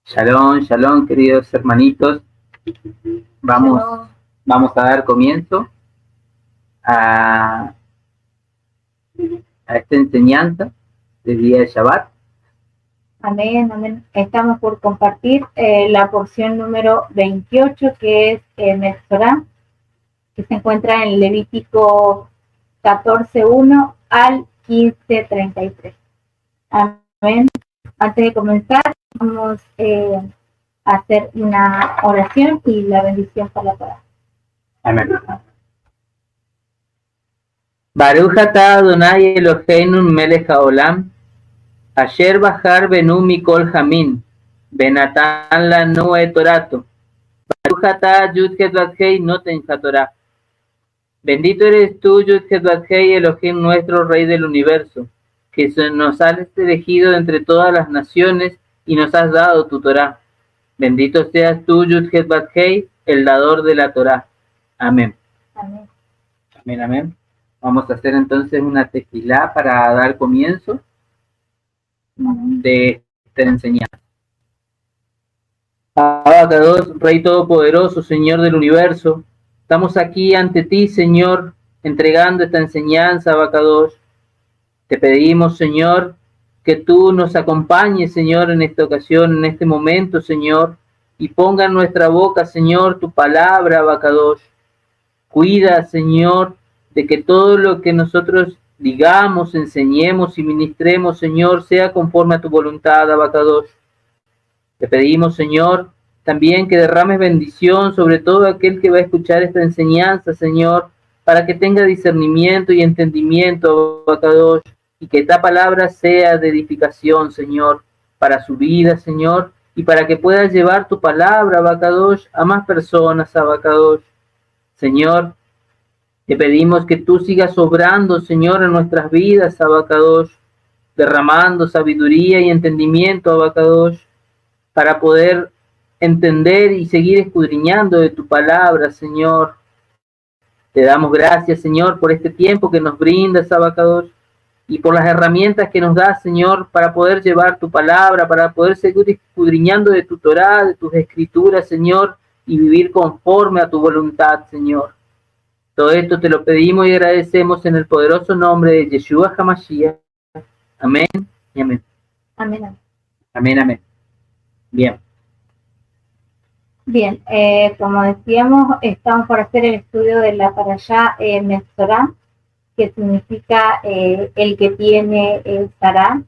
Shalom, shalom, queridos hermanitos. Vamos, Shalom. vamos a dar comienzo a, a esta enseñanza del día de Shabbat. Amén, amén. Estamos por compartir la porción número 28, que es Metzorah, que se encuentra en Levítico 14:1 al 15:33. Amén. Antes de comenzar, vamos a hacer una oración y la bendición para la palabra. Amén. Baruch atah Adonai Eloheinu melech haolam, asher bahar benu mikol hamin, benatan lanu et torato. Baruch atah Yud Het Vav Hei noten hatorah. Bendito eres tú, Yud Het Vav Hei, Elohim, nuestro Rey del universo, que nos has elegido entre todas las naciones y nos has dado tu Torah. Bendito seas tú, Yud Het Vav Hei, el dador de la Torah. Amén. Amén. Amén, amén. Vamos a hacer entonces una tefilá para dar comienzo de esta enseñanza. Abacados, Rey Todopoderoso, Señor del universo, estamos aquí ante ti, Señor, entregando esta enseñanza, Abacados. Te pedimos, Señor, que tú nos acompañes, Señor, en esta ocasión, en este momento, Señor, y ponga en nuestra boca, Señor, tu palabra, Abacados. Cuida, Señor, de que todo lo que nosotros digamos, enseñemos y ministremos, Señor, sea conforme a tu voluntad, Abacados. Te pedimos, Señor, también que derrames bendición sobre todo aquel que va a escuchar esta enseñanza, Señor, para que tenga discernimiento y entendimiento, Abacados, y que esta palabra sea de edificación, Señor, para su vida, Señor, y para que pueda llevar tu palabra, Abacados, a más personas, Abacados. Señor, te pedimos que tú sigas obrando, Señor, en nuestras vidas, Abacados, derramando sabiduría y entendimiento, Abacados, para poder entender y seguir escudriñando de tu palabra, Señor. Te damos gracias, Señor, por este tiempo que nos brindas, Abacados, y por las herramientas que nos das, Señor, para poder llevar tu palabra, para poder seguir escudriñando de tu Torá, de tus escrituras, Señor, y vivir conforme a tu voluntad, Señor. Todo esto te lo pedimos y agradecemos en el poderoso nombre de Yeshua HaMashiach. Amén y amén. Amén. Amén, amén. Bien. Bien, como decíamos, estamos por hacer el estudio de la parashá Metzorah, que significa el que tiene Sará.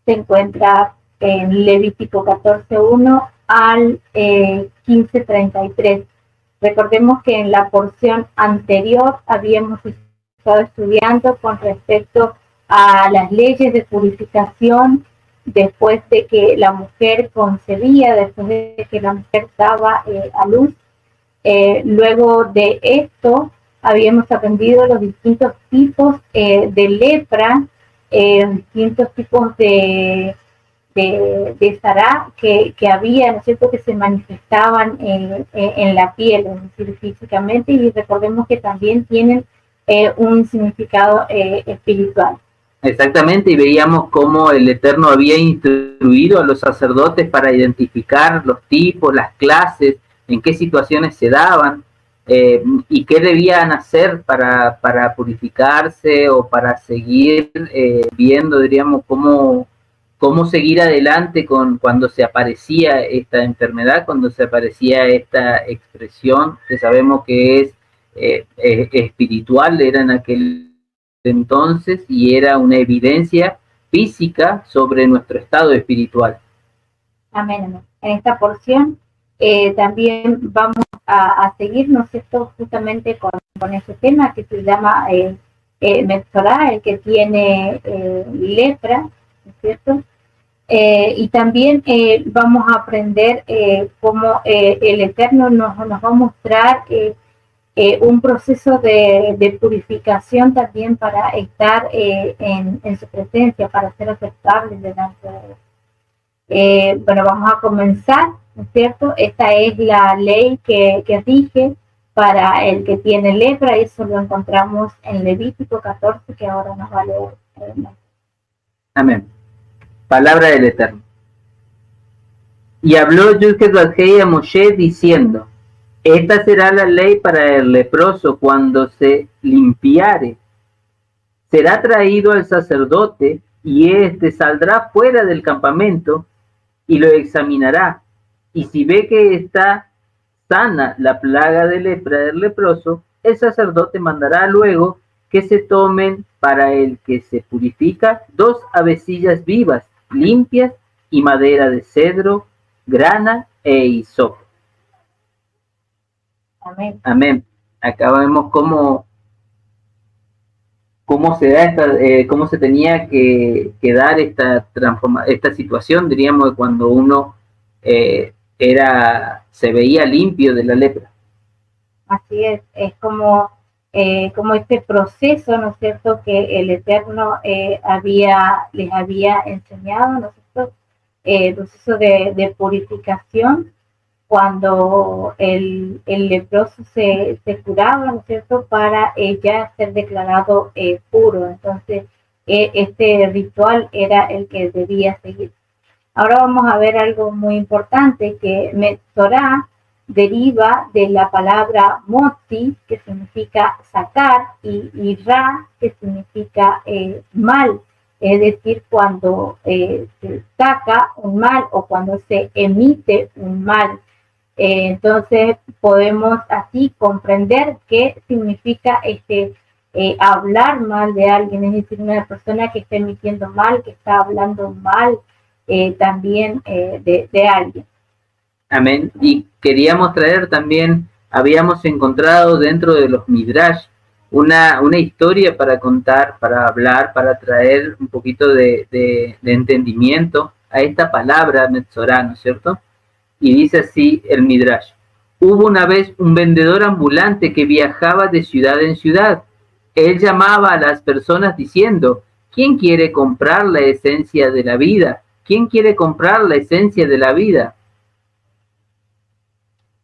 Se encuentra en Levítico 14:1 al 15:33. Recordemos que en la porción anterior habíamos estado estudiando con respecto a las leyes de purificación después de que la mujer concebía, después de que la mujer daba a luz. Luego de esto habíamos aprendido los distintos tipos de lepra, distintos tipos de Sará que había, ¿no es cierto?, que se manifestaban en la piel, es decir, físicamente, y recordemos que también tienen un significado espiritual. Exactamente, y veíamos cómo el Eterno había instruido a los sacerdotes para identificar los tipos, las clases, en qué situaciones se daban, y qué debían hacer para purificarse o para seguir viendo, diríamos, cómo seguir adelante cuando se aparecía esta enfermedad, cuando se aparecía esta expresión, que sabemos que es espiritual, era en aquel entonces, y era una evidencia física sobre nuestro estado espiritual. Amén, amén. En esta porción también vamos a seguirnos esto justamente con ese tema que se llama Metzorah, el que tiene lepra, ¿no es cierto? Y también vamos a aprender cómo el Eterno nos va a mostrar un proceso de purificación también para estar en su presencia, para ser aceptables delante de Él. Bueno, vamos a comenzar, ¿no es cierto? Esta es la ley que rige para el que tiene lepra, y eso lo encontramos en Levítico 14, que ahora nos va a leer. Amén. Palabra del Eterno. Y habló Yudhid-Vashei a Moshe diciendo, esta será la ley para el leproso cuando se limpiare. Será traído al sacerdote y éste saldrá fuera del campamento y lo examinará. Y si ve que está sana la plaga de lepra del leproso, el sacerdote mandará luego que se tomen para el que se purifica 2 avecillas vivas, limpias y madera de cedro, grana e hisopo. Amén. Amén. Acá vemos cómo se da cómo se tenía que dar esta situación, diríamos, de cuando uno se veía limpio de la lepra. Así es como este proceso, ¿no es cierto?, que el Eterno les había enseñado, ¿no es cierto?, el proceso de purificación, cuando el leproso se curaba, ¿no es cierto?, para ya ser declarado puro. Entonces, este ritual era el que debía seguir. Ahora vamos a ver algo muy importante, que Metzorá deriva de la palabra motzi, que significa sacar, y ra, que significa mal. Es decir, cuando se saca un mal o cuando se emite un mal. Entonces podemos así comprender qué significa hablar mal de alguien, es decir, una persona que está emitiendo mal, que está hablando mal también de alguien. Amén. Y queríamos traer también, habíamos encontrado dentro de los Midrash una historia para contar, para hablar, para traer un poquito de entendimiento a esta palabra Metzorá, ¿no es cierto? Y dice así el Midrash: hubo una vez un vendedor ambulante que viajaba de ciudad en ciudad. Él llamaba a las personas diciendo, ¿quién quiere comprar la esencia de la vida? ¿Quién quiere comprar la esencia de la vida?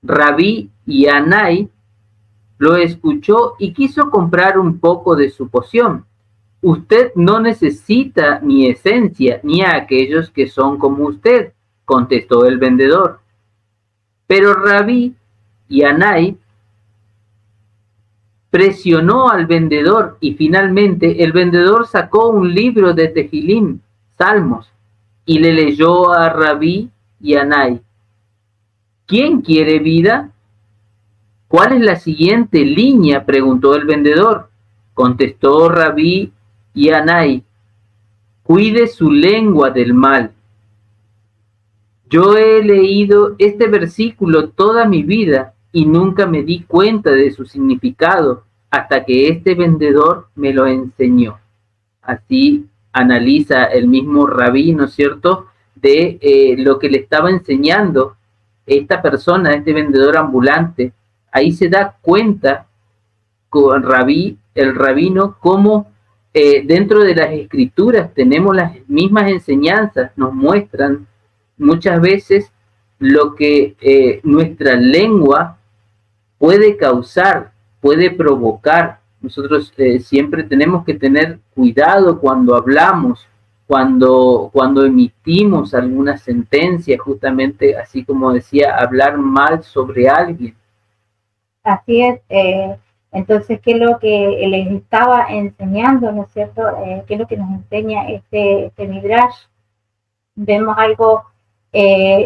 Rabí Yanai lo escuchó y quiso comprar un poco de su poción. Usted no necesita mi esencia ni a aquellos que son como usted, contestó el vendedor. Pero Rabí Yanai presionó al vendedor y finalmente el vendedor sacó un libro de Tehilim, Salmos, y le leyó a Rabí Yanai. ¿Quién quiere vida? ¿Cuál es la siguiente línea?, preguntó el vendedor. Contestó Rabí Yanai: cuide su lengua del mal. Yo he leído este versículo toda mi vida y nunca me di cuenta de su significado hasta que este vendedor me lo enseñó. Así analiza el mismo Rabí, ¿no es cierto?, de lo que le estaba enseñando esta persona, este vendedor ambulante. Ahí se da cuenta con el rabino, cómo dentro de las escrituras tenemos las mismas enseñanzas, nos muestran muchas veces lo que nuestra lengua puede causar, puede provocar. Nosotros siempre tenemos que tener cuidado cuando hablamos, cuando emitimos alguna sentencia, justamente así como decía, hablar mal sobre alguien. Así es. Entonces, ¿qué es lo que les estaba enseñando, no es cierto? ¿Qué es lo que nos enseña este Midrash? Vemos algo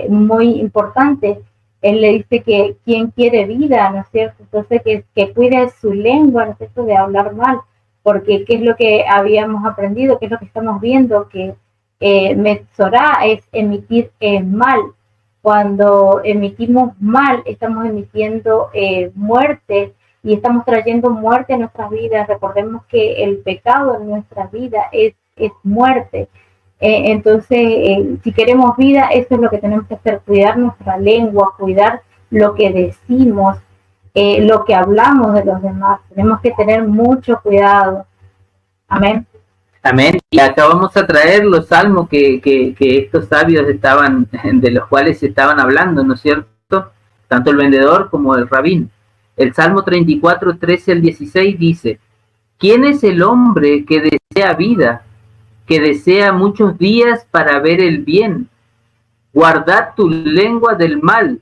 muy importante. Él le dice que quien quiere vida, ¿no es cierto? Entonces, que cuide su lengua, ¿no es cierto?, de hablar mal, porque ¿qué es lo que habíamos aprendido? ¿Qué es lo que estamos viendo? Que Metzorá es emitir mal. Cuando emitimos mal, estamos emitiendo muerte y estamos trayendo muerte a nuestras vidas. Recordemos que el pecado en nuestra vida es muerte. Entonces, si queremos vida, eso es lo que tenemos que hacer: cuidar nuestra lengua, cuidar lo que decimos, lo que hablamos de los demás. Tenemos que tener mucho cuidado. Amén. Amén. Y acá vamos a traer los salmos que estos sabios de los cuales se estaban hablando, ¿no es cierto? Tanto el vendedor como el rabino. El Salmo 34, 13 al 16 dice: ¿quién es el hombre que desea vida, que desea muchos días para ver el bien? Guardad tu lengua del mal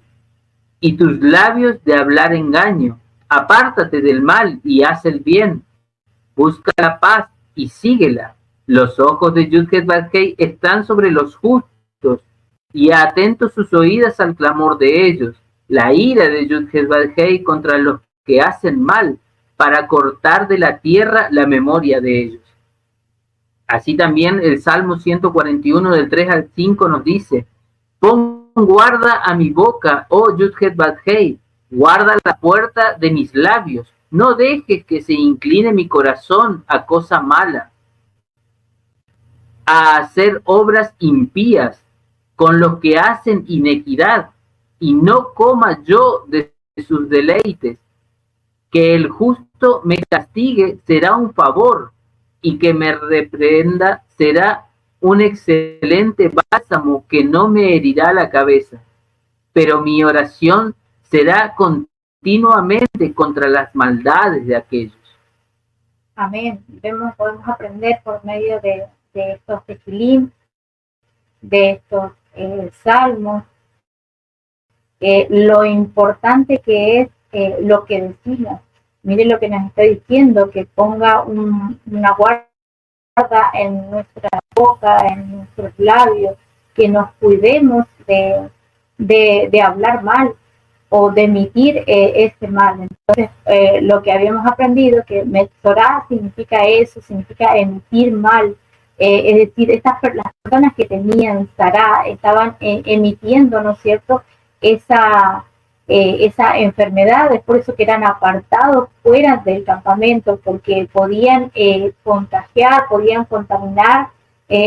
y tus labios de hablar engaño. Apártate del mal y haz el bien. Busca la paz y síguela. Los ojos de Yud-Heh-Vav-Hei están sobre los justos y atentos sus oídos al clamor de ellos. La ira de Yud-Heh-Vav-Hei contra los que hacen mal, para cortar de la tierra la memoria de ellos. Así también el Salmo 141 del 3 al 5 nos dice: pon guarda a mi boca, oh Yud-Heh-Vav-Hei, guarda la puerta de mis labios, no dejes que se incline mi corazón a cosa mala, a hacer obras impías con los que hacen inequidad, y no coma yo de sus deleites. Que el justo me castigue será un favor, y que me reprenda será un excelente bálsamo que no me herirá la cabeza. Pero mi oración será continuamente contra las maldades de aquellos. Amén. Podemos aprender por medio de estos tequilim, de estos salmos, lo importante que es lo que decimos. Mire lo que nos está diciendo, que ponga una guarda en nuestra boca, en nuestros labios, que nos cuidemos de hablar mal o de emitir ese mal. Entonces, lo que habíamos aprendido, que Metzorah significa eso, significa emitir mal. Es decir, las personas que tenían Sará estaban emitiendo, ¿no es cierto?, esa enfermedad. Es por eso que eran apartados fuera del campamento, porque podían contagiar, podían contaminar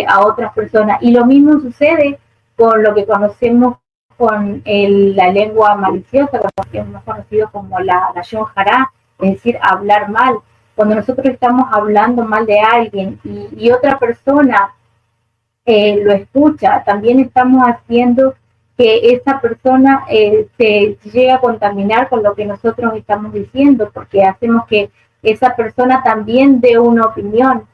a otras personas. Y lo mismo sucede con lo que conocemos con la lengua maliciosa, lo que hemos conocido como la Lashon Hará, es decir, hablar mal. Cuando nosotros estamos hablando mal de alguien y otra persona lo escucha, también estamos haciendo que esa persona se llega a contaminar con lo que nosotros estamos diciendo, porque hacemos que esa persona también dé una opinión.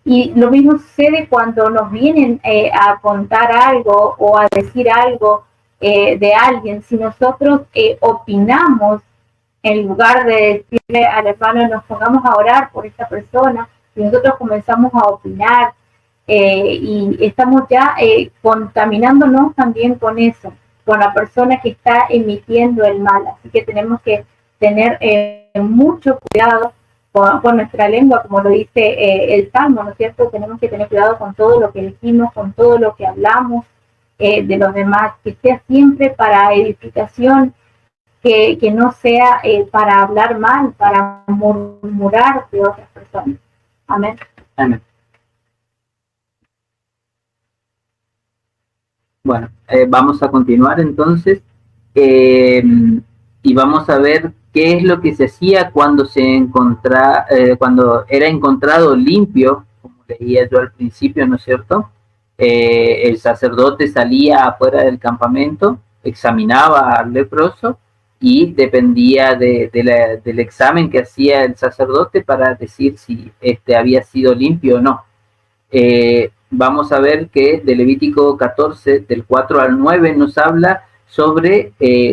Y lo mismo sucede cuando nos vienen a contar algo o a decir algo de alguien. Si nosotros opinamos, en lugar de decirle al hermano nos pongamos a orar por esta persona, si nosotros comenzamos a opinar y estamos ya contaminándonos también con eso, con la persona que está emitiendo el mal. Así que tenemos que tener mucho cuidado con nuestra lengua, como lo dice el Salmo, ¿no es cierto? Tenemos que tener cuidado con todo lo que decimos, con todo lo que hablamos de los demás, que sea siempre para edificación, que no sea para hablar mal, para murmurar de otras personas. Amén. Amén. Bueno, vamos a continuar entonces y vamos a ver qué es lo que se hacía cuando cuando era encontrado limpio, como leía yo al principio, ¿no es cierto? El sacerdote salía afuera del campamento, examinaba al leproso y dependía del examen que hacía el sacerdote para decir si había sido limpio o no. Vamos a ver que de Levítico 14, del 4 al 9, nos habla sobre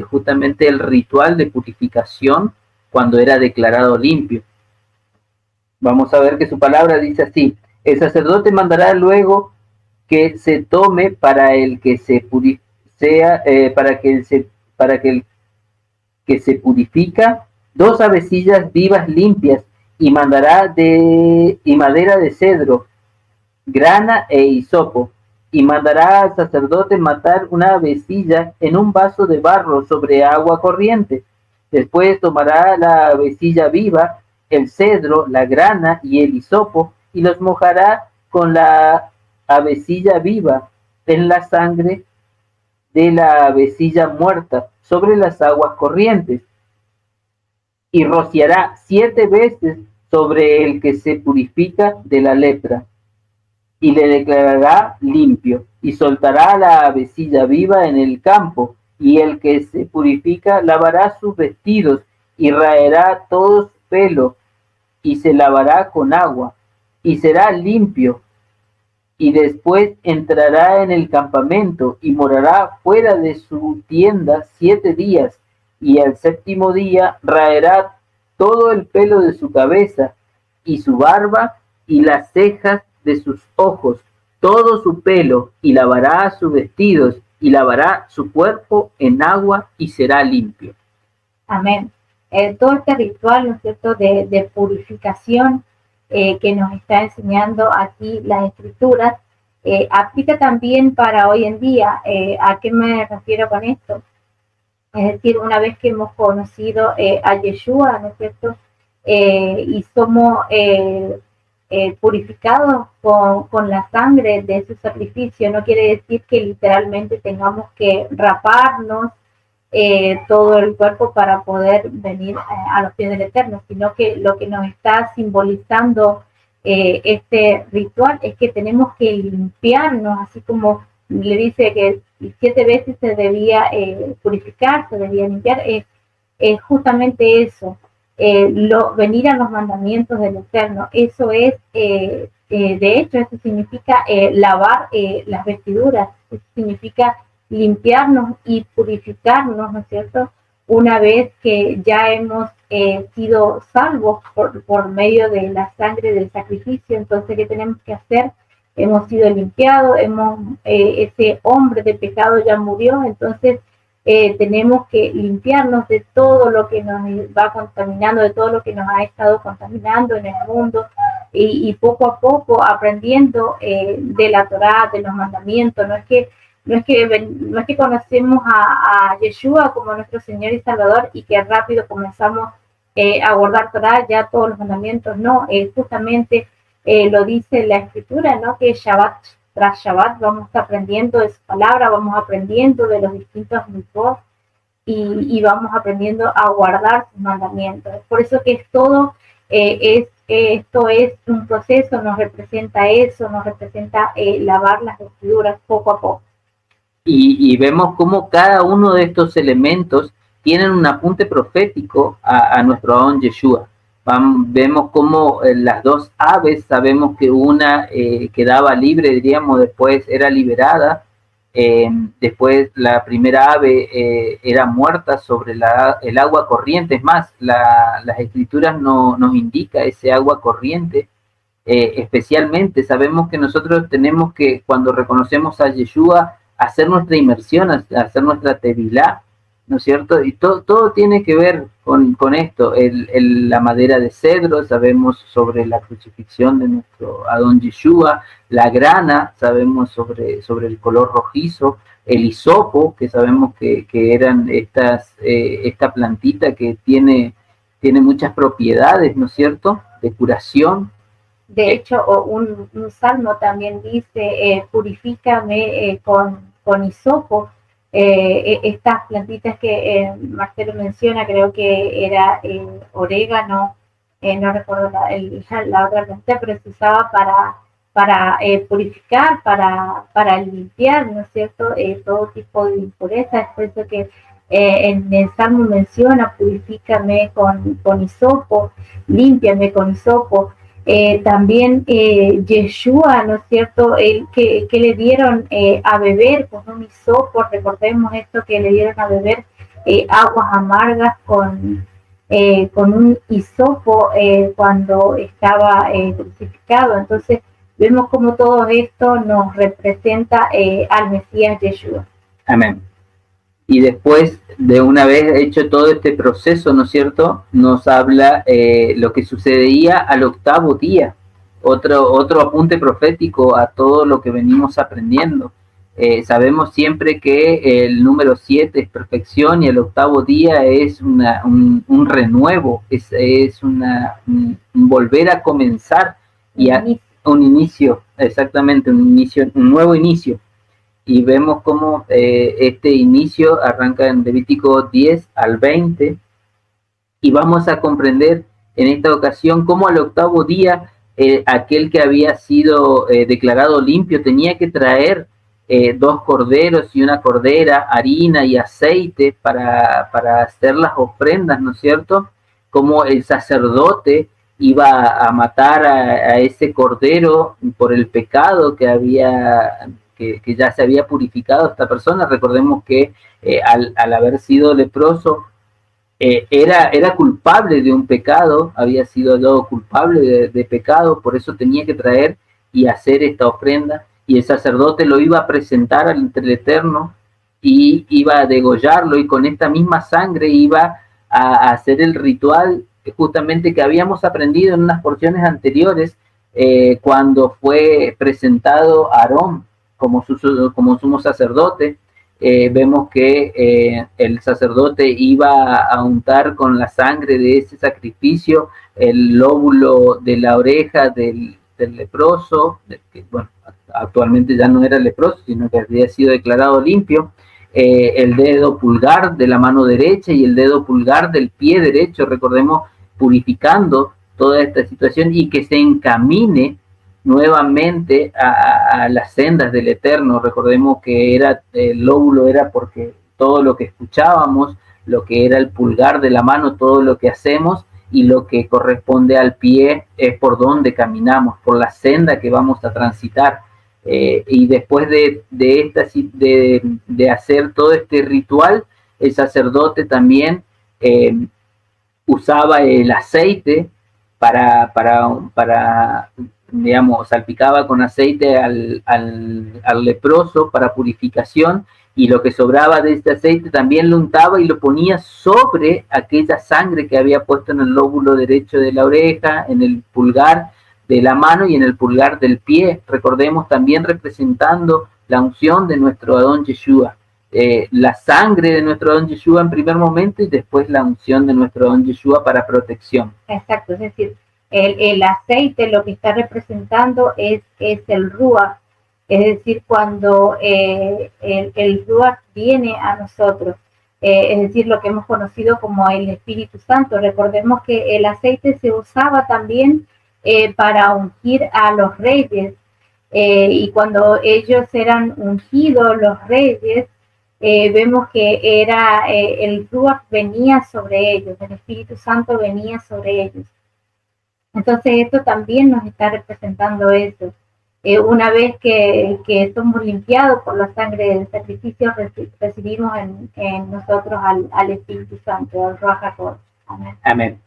justamente el ritual de purificación cuando era declarado limpio. Vamos a ver que su palabra dice así: el sacerdote mandará luego que se tome para el que se que se purifica 2 avecillas vivas limpias y madera de cedro, grana e hisopo, y mandará al sacerdote matar una avecilla en un vaso de barro sobre agua corriente. Después tomará la avecilla viva, el cedro, la grana y el hisopo, y los mojará con la avecilla viva en la sangre de la avecilla muerta sobre las aguas corrientes, y rociará 7 veces sobre el que se purifica de la lepra, y le declarará limpio, y soltará la avecilla viva en el campo, y el que se purifica lavará sus vestidos, y raerá todo su pelo, y se lavará con agua, y será limpio. y después entrará en el campamento y morará fuera de su tienda 7 días, y al séptimo día raerá todo el pelo de su cabeza, y su barba, y las cejas de sus ojos, todo su pelo, y lavará sus vestidos, y lavará su cuerpo en agua, y será limpio. Amén. Todo este ritual, ¿no es cierto?, de purificación que nos está enseñando aquí las Escrituras, aplica también para hoy en día. ¿A qué me refiero con esto? Es decir, una vez que hemos conocido a Yeshua, ¿no es cierto?, y somos purificados con la sangre de su sacrificio, no quiere decir que literalmente tengamos que raparnos todo el cuerpo para poder venir a los pies del Eterno, sino que lo que nos está simbolizando este ritual es que tenemos que limpiarnos, así como le dice que 7 veces se debía purificar, se debía limpiar, es justamente eso, venir a los mandamientos del Eterno. Eso es, de hecho, eso significa lavar las vestiduras, eso significa limpiarnos y purificarnos, ¿no es cierto?, una vez que ya hemos sido salvos por medio de la sangre del sacrificio. Entonces, ¿qué tenemos que hacer? Hemos sido limpiados, ese hombre de pecado ya murió, entonces tenemos que limpiarnos de todo lo que nos va contaminando, de todo lo que nos ha estado contaminando en el mundo, y poco a poco aprendiendo de la Torá, de los mandamientos. No es que conocemos a Yeshua como nuestro Señor y Salvador y que rápido comenzamos a guardar Torá, ya todos los mandamientos. No, justamente lo dice la Escritura, ¿no?, que Shabbat tras Shabbat vamos aprendiendo de su palabra, vamos aprendiendo de los distintos mitzvot y vamos aprendiendo a guardar sus mandamientos. Por eso que esto es un proceso, nos representa eso, nos representa lavar las vestiduras poco a poco. Y vemos cómo cada uno de estos elementos tienen un apunte profético a nuestro Adón Yeshua. Vemos cómo las 2 aves, sabemos que una quedaba libre, diríamos, después era liberada, después la primera ave era muerta sobre el agua corriente. Es más, las Escrituras nos indica ese agua corriente. Especialmente sabemos que nosotros tenemos que, cuando reconocemos a Yeshua, hacer nuestra inmersión, hacer nuestra tevilá, ¿no es cierto? Y todo tiene que ver con esto. La madera de cedro, sabemos sobre la crucifixión de nuestro Adón Yeshua, la grana, sabemos sobre el color rojizo, el hisopo, que sabemos que eran esta plantita que tiene muchas propiedades, ¿no es cierto?, de curación. De hecho, un salmo también dice, purifícame con hisopo. Estas plantitas que Marcelo menciona, creo que era orégano, no recuerdo la otra planta, pero se usaba para purificar, para limpiar, ¿no es cierto?, todo tipo de impurezas. Es por eso que en el Salmo menciona, purifícame con hisopo, límpiame con hisopo. También Yeshua, ¿no es cierto?, que le dieron a beber con un hisopo. Recordemos esto, que le dieron a beber aguas amargas con un hisopo cuando estaba crucificado. Entonces vemos como todo esto nos representa al Mesías Yeshua. Amén. Y después de una vez hecho todo este proceso, ¿no es cierto?, nos habla lo que sucedería al 8º día, otro apunte profético a todo lo que venimos aprendiendo. Sabemos siempre que el número 7 es perfección, y el 8º día es un renuevo, es un volver a comenzar, y un inicio, exactamente, un nuevo inicio. Y vemos cómo este inicio arranca en Levítico 10 al 20, y vamos a comprender en esta ocasión cómo al 8º día aquel que había sido declarado limpio tenía que traer 2 corderos y una cordera, harina y aceite para hacer las ofrendas, ¿no es cierto? Como el sacerdote iba a matar a ese cordero por el pecado que ya se había purificado esta persona. Recordemos que al haber sido leproso, era culpable de un pecado, había sido hallado culpable de pecado, por eso tenía que traer y hacer esta ofrenda, y el sacerdote lo iba a presentar ante el Eterno y iba a degollarlo, y con esta misma sangre iba a hacer el ritual justamente que habíamos aprendido en unas porciones anteriores, cuando fue presentado Aarón como sumo sacerdote. Vemos que el sacerdote iba a untar con la sangre de ese sacrificio el lóbulo de la oreja del leproso, que bueno, actualmente ya no era leproso, sino que había sido declarado limpio, el dedo pulgar de la mano derecha y el dedo pulgar del pie derecho, recordemos, purificando toda esta situación y que se encamine nuevamente a las sendas del Eterno. Recordemos que el lóbulo era porque todo lo que escuchábamos, lo que era el pulgar de la mano, todo lo que hacemos, y lo que corresponde al pie es por donde caminamos, por la senda que vamos a transitar. Y después de hacer todo este ritual, el sacerdote también usaba el aceite para digamos, salpicaba con aceite al leproso para purificación, y lo que sobraba de este aceite también lo untaba y lo ponía sobre aquella sangre que había puesto en el lóbulo derecho de la oreja, en el pulgar de la mano y en el pulgar del pie. Recordemos, también representando la unción de nuestro Adón Yeshua. La sangre de nuestro Adón Yeshua en primer momento, y después la unción de nuestro Adón Yeshua para protección. Exacto, es decir, el aceite lo que está representando es el Ruach, es decir, cuando el Ruach viene a nosotros, es decir, lo que hemos conocido como el Espíritu Santo. Recordemos que el aceite se usaba también para ungir a los reyes, y cuando ellos eran ungidos, los reyes, vemos que era el Ruach venía sobre ellos, el Espíritu Santo venía sobre ellos. Entonces esto también nos está representando eso. Una vez que somos limpiados por la sangre del sacrificio, recibimos en nosotros al Espíritu Santo, al Ruach HaKodesh. Amén. Amén.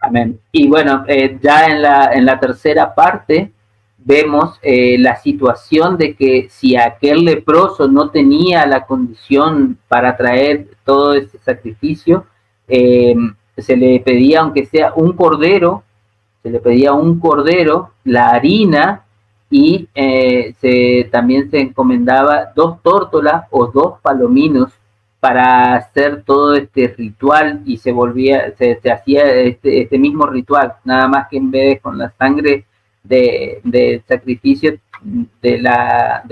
Amén. Y bueno, ya en la tercera parte vemos la situación de que si aquel leproso no tenía la condición para traer todo ese sacrificio, se le pedía, aunque sea un cordero, la harina, y también se encomendaba 2 tórtolas o 2 palominos para hacer todo este ritual, y se hacía este mismo ritual, nada más que en vez con la sangre del sacrificio de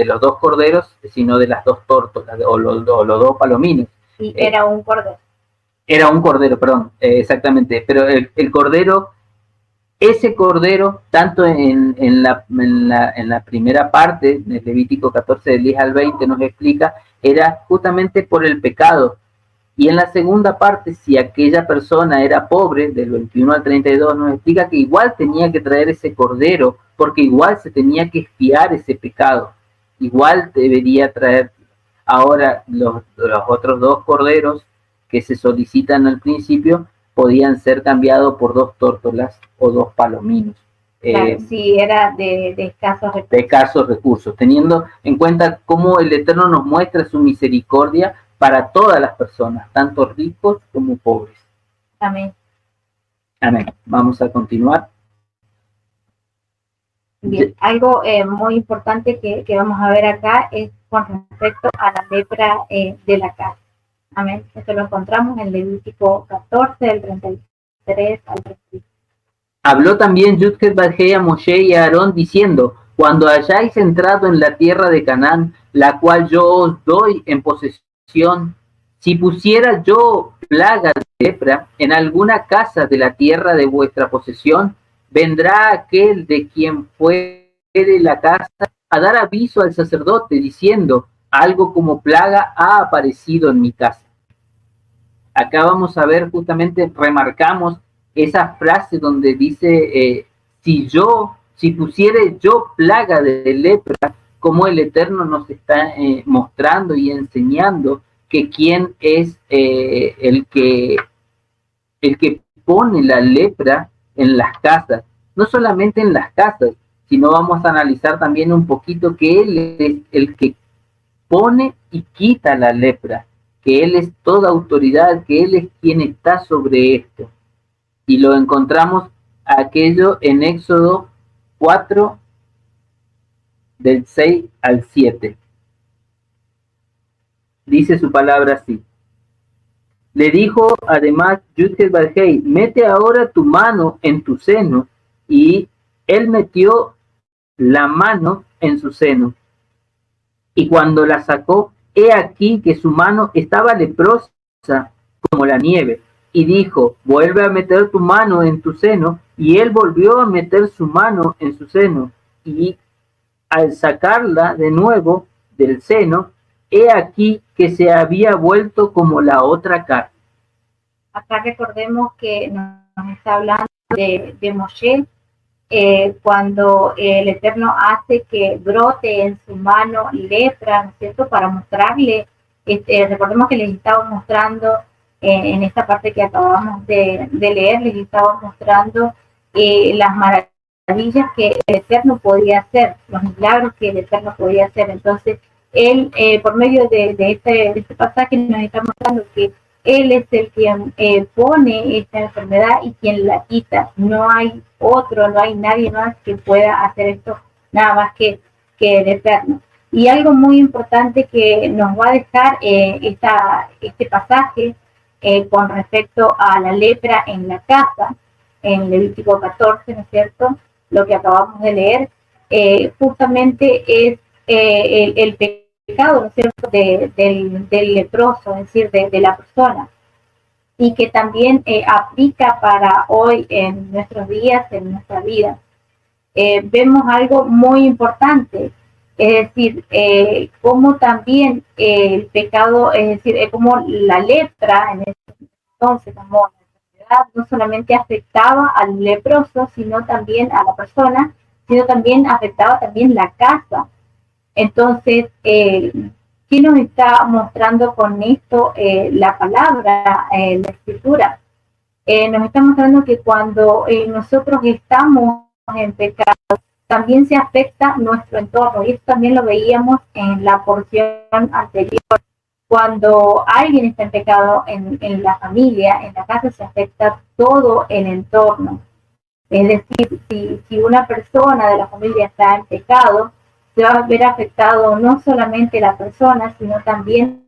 los 2 corderos, sino de las 2 tórtolas o los 2 palominos. Y era un cordero. Era un cordero, perdón, exactamente, pero el cordero, ese cordero, tanto en la primera parte, de Levítico 14, del 10 al 20, nos explica, era justamente por el pecado. Y en la segunda parte, si aquella persona era pobre, del 21 al 32, nos explica que igual tenía que traer ese cordero, porque igual se tenía que expiar ese pecado. Igual debería traer. Ahora, los otros 2 corderos que se solicitan al principio podían ser cambiados por 2 tórtolas o 2 palominos. Claro, sí, era de escasos recursos. De escasos recursos, teniendo en cuenta cómo el Eterno nos muestra su misericordia para todas las personas, tanto ricos como pobres. Amén. Amén. Vamos a continuar. Bien, algo muy importante que vamos a ver acá es con respecto a la lepra de la cara. Amén. Esto lo encontramos en Levítico 14, del 33 al 35. Habló también Yudhet Badhei a Moshe y a Aarón diciendo: cuando hayáis entrado en la tierra de Canaán, la cual yo os doy en posesión, si pusiera yo plaga de lepra en alguna casa de la tierra de vuestra posesión, vendrá aquel de quien fuere la casa a dar aviso al sacerdote, diciendo: algo como plaga ha aparecido en mi casa. Acá vamos a ver, justamente remarcamos esa frase donde dice, si pusiere yo plaga de lepra, como el Eterno nos está mostrando y enseñando que quién es el que pone la lepra en las casas, no solamente en las casas, sino vamos a analizar también un poquito que Él es el que pone y quita la lepra, que Él es toda autoridad, que Él es quien está sobre esto. Y lo encontramos aquello en Éxodo 4, del 6 al 7. Dice su palabra así. Le dijo además Yudhel Barhei, mete ahora tu mano en tu seno, y él metió la mano en su seno. Y cuando la sacó, he aquí que su mano estaba leprosa como la nieve. Y dijo, vuelve a meter tu mano en tu seno. Y él volvió a meter su mano en su seno. Y al sacarla de nuevo del seno, he aquí que se había vuelto como la otra carne. Acá recordemos que nos está hablando de Moshe, cuando el Eterno hace que brote en su mano lepra, ¿no es cierto?, para mostrarle, recordemos que les estaba mostrando, en esta parte que acabamos de leer, les estaba mostrando las maravillas que el Eterno podía hacer, los milagros que el Eterno podía hacer. Entonces, él, por medio de este pasaje, nos está mostrando que Él es el quien pone esta enfermedad y quien la quita. No hay otro, no hay nadie más que pueda hacer esto, nada más que el Eterno. Y algo muy importante que nos va a dejar este pasaje con respecto a la lepra en la casa, en Levítico 14, ¿no es cierto?, lo que acabamos de leer, justamente es el pecado, ¿no es cierto?, del leproso, es decir, de la persona, y que también aplica para hoy en nuestros días, en nuestra vida. Vemos algo muy importante, es decir, como también el pecado, es decir, como la lepra en ese entonces, como la enfermedad, no solamente afectaba al leproso, sino también a la persona, sino también afectaba también la casa. Entonces, ¿qué nos está mostrando con esto la palabra, la escritura? Nos está mostrando que cuando nosotros estamos en pecado, también se afecta nuestro entorno. Y esto también lo veíamos en la porción anterior. Cuando alguien está en pecado en la familia, en la casa, se afecta todo el entorno. Es decir, si una persona de la familia está en pecado, se va a ver afectado no solamente la persona, sino también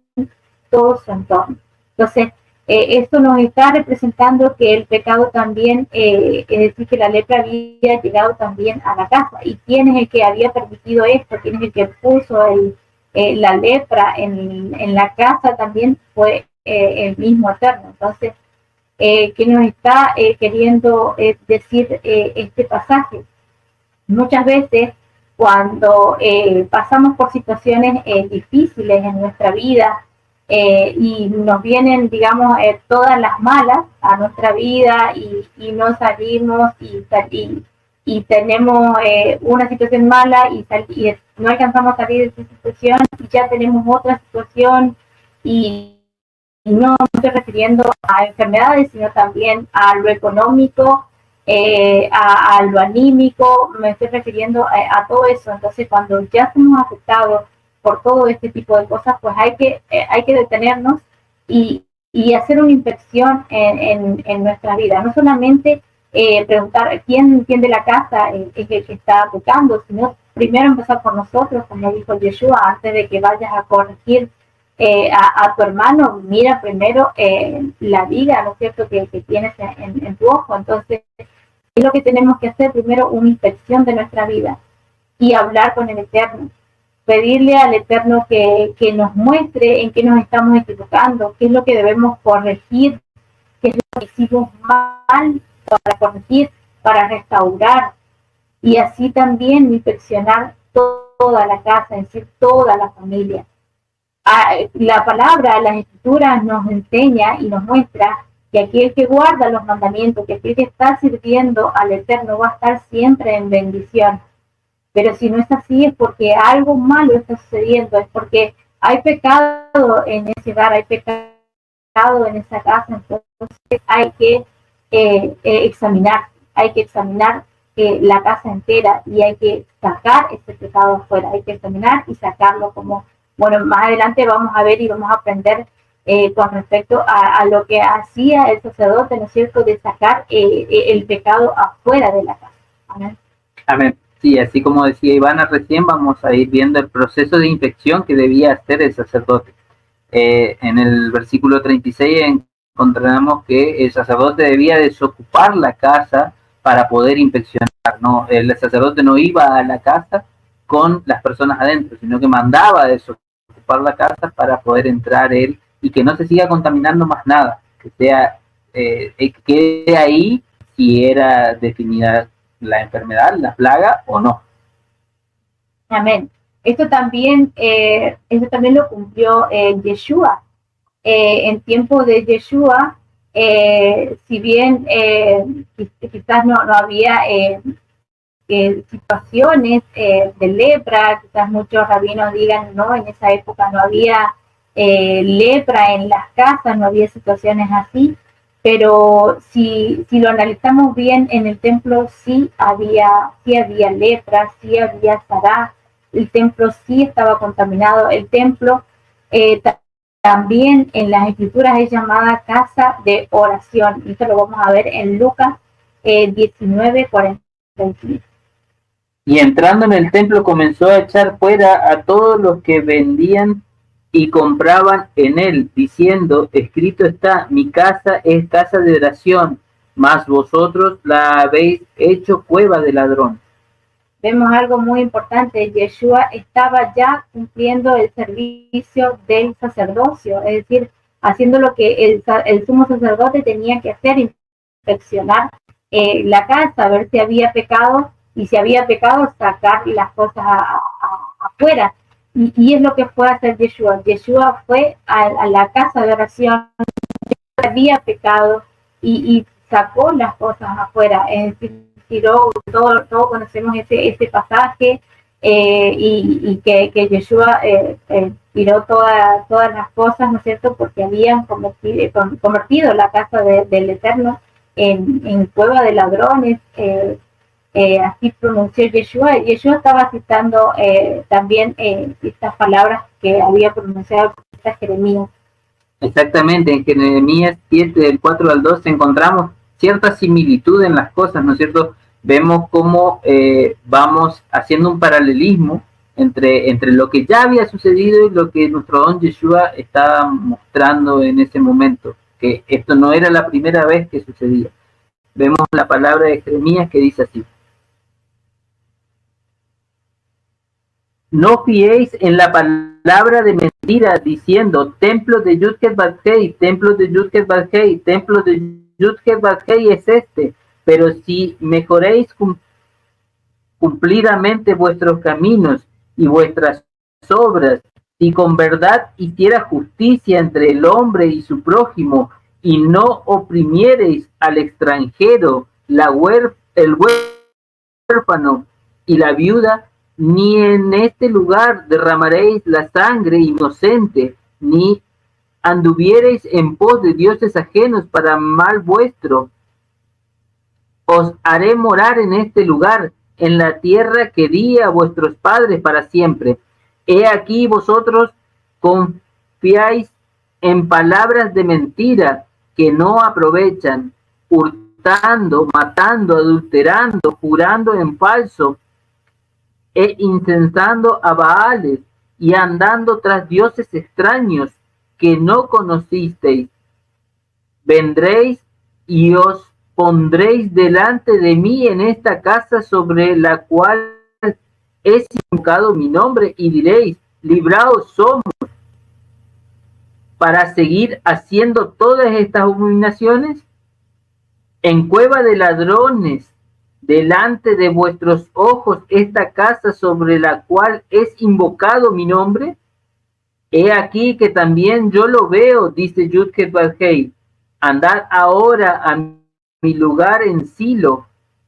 todo su entorno. Entonces, esto nos está representando que el pecado también, es decir, que la lepra había llegado también a la casa. ¿Y quién es el que había permitido esto? ¿Quién es el que puso la lepra en la casa? También fue el mismo Eterno. Entonces, ¿qué nos está queriendo decir este pasaje? Muchas veces, cuando pasamos por situaciones difíciles en nuestra vida y nos vienen, digamos, todas las malas a nuestra vida y no salimos y tenemos una situación mala y no alcanzamos a salir de esa situación y ya tenemos otra situación y no me estoy refiriendo a enfermedades, sino también a lo económico, a lo anímico, me estoy refiriendo a todo eso. Entonces, cuando ya somos afectados por todo este tipo de cosas, pues hay que detenernos y hacer una inspección en nuestra vida. No solamente preguntar quién de la casa es el que está pecando, sino primero empezar por nosotros, como dijo Yeshua, antes de que vayas a corregir a tu hermano, mira primero la viga, ¿no es cierto?, que tienes en tu ojo. Entonces, es lo que tenemos que hacer primero, una inspección de nuestra vida y hablar con el Eterno, pedirle al Eterno que nos muestre en qué nos estamos equivocando, qué es lo que debemos corregir, qué es lo que hicimos mal para corregir, para restaurar, y así también inspeccionar toda la casa, es decir, toda la familia. La palabra, las escrituras nos enseña y nos muestra que aquel que guarda los mandamientos, que aquel que está sirviendo al Eterno va a estar siempre en bendición. Pero si no es así, es porque algo malo está sucediendo, es porque hay pecado en ese hogar, hay pecado en esa casa, entonces hay que hay que examinar la casa entera y hay que sacar ese pecado afuera, hay que examinar y sacarlo como, bueno, más adelante vamos a ver y vamos a aprender con respecto a lo que hacía el sacerdote, ¿no es cierto?, de sacar el pecado afuera de la casa. Amén. Amén. Sí, así como decía Ivana recién, vamos a ir viendo el proceso de inspección que debía hacer el sacerdote. En el versículo 36 encontramos que el sacerdote debía desocupar la casa para poder inspeccionar, ¿no? El sacerdote no iba a la casa con las personas adentro, sino que mandaba desocupar la casa para poder entrar él y que no se siga contaminando más nada, que sea que quede ahí si era definida la enfermedad, la plaga o no. Amén. Esto también lo cumplió Yeshua. En tiempo de Yeshua, si bien quizás no había situaciones de lepra, quizás muchos rabinos digan, no, en esa época no había lepra en las casas, no había situaciones así, pero si lo analizamos bien, en el templo sí había lepra, sí había sará, el templo sí estaba contaminado, el templo también en las escrituras es llamada casa de oración. Esto lo vamos a ver en Lucas 19:45. Y entrando en el templo comenzó a echar fuera a todos los que vendían y compraban en él, diciendo, escrito está, mi casa es casa de oración, mas vosotros la habéis hecho cueva de ladrón. Vemos algo muy importante, Yeshua estaba ya cumpliendo el servicio del sacerdocio, es decir, haciendo lo que el sumo sacerdote tenía que hacer, inspeccionar la casa, ver si había pecado, y si había pecado, sacar las cosas afuera. Y es lo que fue a hacer Yeshua. Yeshua fue a la casa de oración, había pecado y sacó las cosas afuera, es decir, tiró, todos conocemos ese pasaje y que Yeshua tiró todas las cosas, ¿no es cierto?, porque habían convertido la casa del Eterno en cueva de ladrones, así pronunció Yeshua. Yeshua estaba citando también estas palabras que había pronunciado Jeremías. Exactamente, en Jeremías 7, del 4 al 2, encontramos cierta similitud en las cosas, ¿no es cierto? Vemos cómo vamos haciendo un paralelismo entre lo que ya había sucedido y lo que nuestro don Yeshua estaba mostrando en ese momento, que esto no era la primera vez que sucedía. Vemos la palabra de Jeremías que dice así: no fiéis en la palabra de mentira diciendo templo de Yudket Badhei, templo de Yudket Badhei, templo de Yudket Badhei es este, pero si mejoréis cumplidamente vuestros caminos y vuestras obras, si con verdad hiciera justicia entre el hombre y su prójimo, y no oprimiereis al extranjero, el huérfano y la viuda, ni en este lugar derramaréis la sangre inocente, ni anduviereis en pos de dioses ajenos para mal vuestro. Os haré morar en este lugar, en la tierra que di a vuestros padres para siempre. He aquí vosotros confiáis en palabras de mentira que no aprovechan, hurtando, matando, adulterando, jurando en falso, e incensando a Baales y andando tras dioses extraños que no conocisteis. Vendréis y os pondréis delante de mí en esta casa sobre la cual es invocado mi nombre y diréis, libraos somos, para seguir haciendo todas estas abominaciones. En cueva de ladrones, delante de vuestros ojos, esta casa sobre la cual es invocado mi nombre. He aquí que también yo lo veo, dice Yudket Badhei. andad ahora a mi lugar en Silo,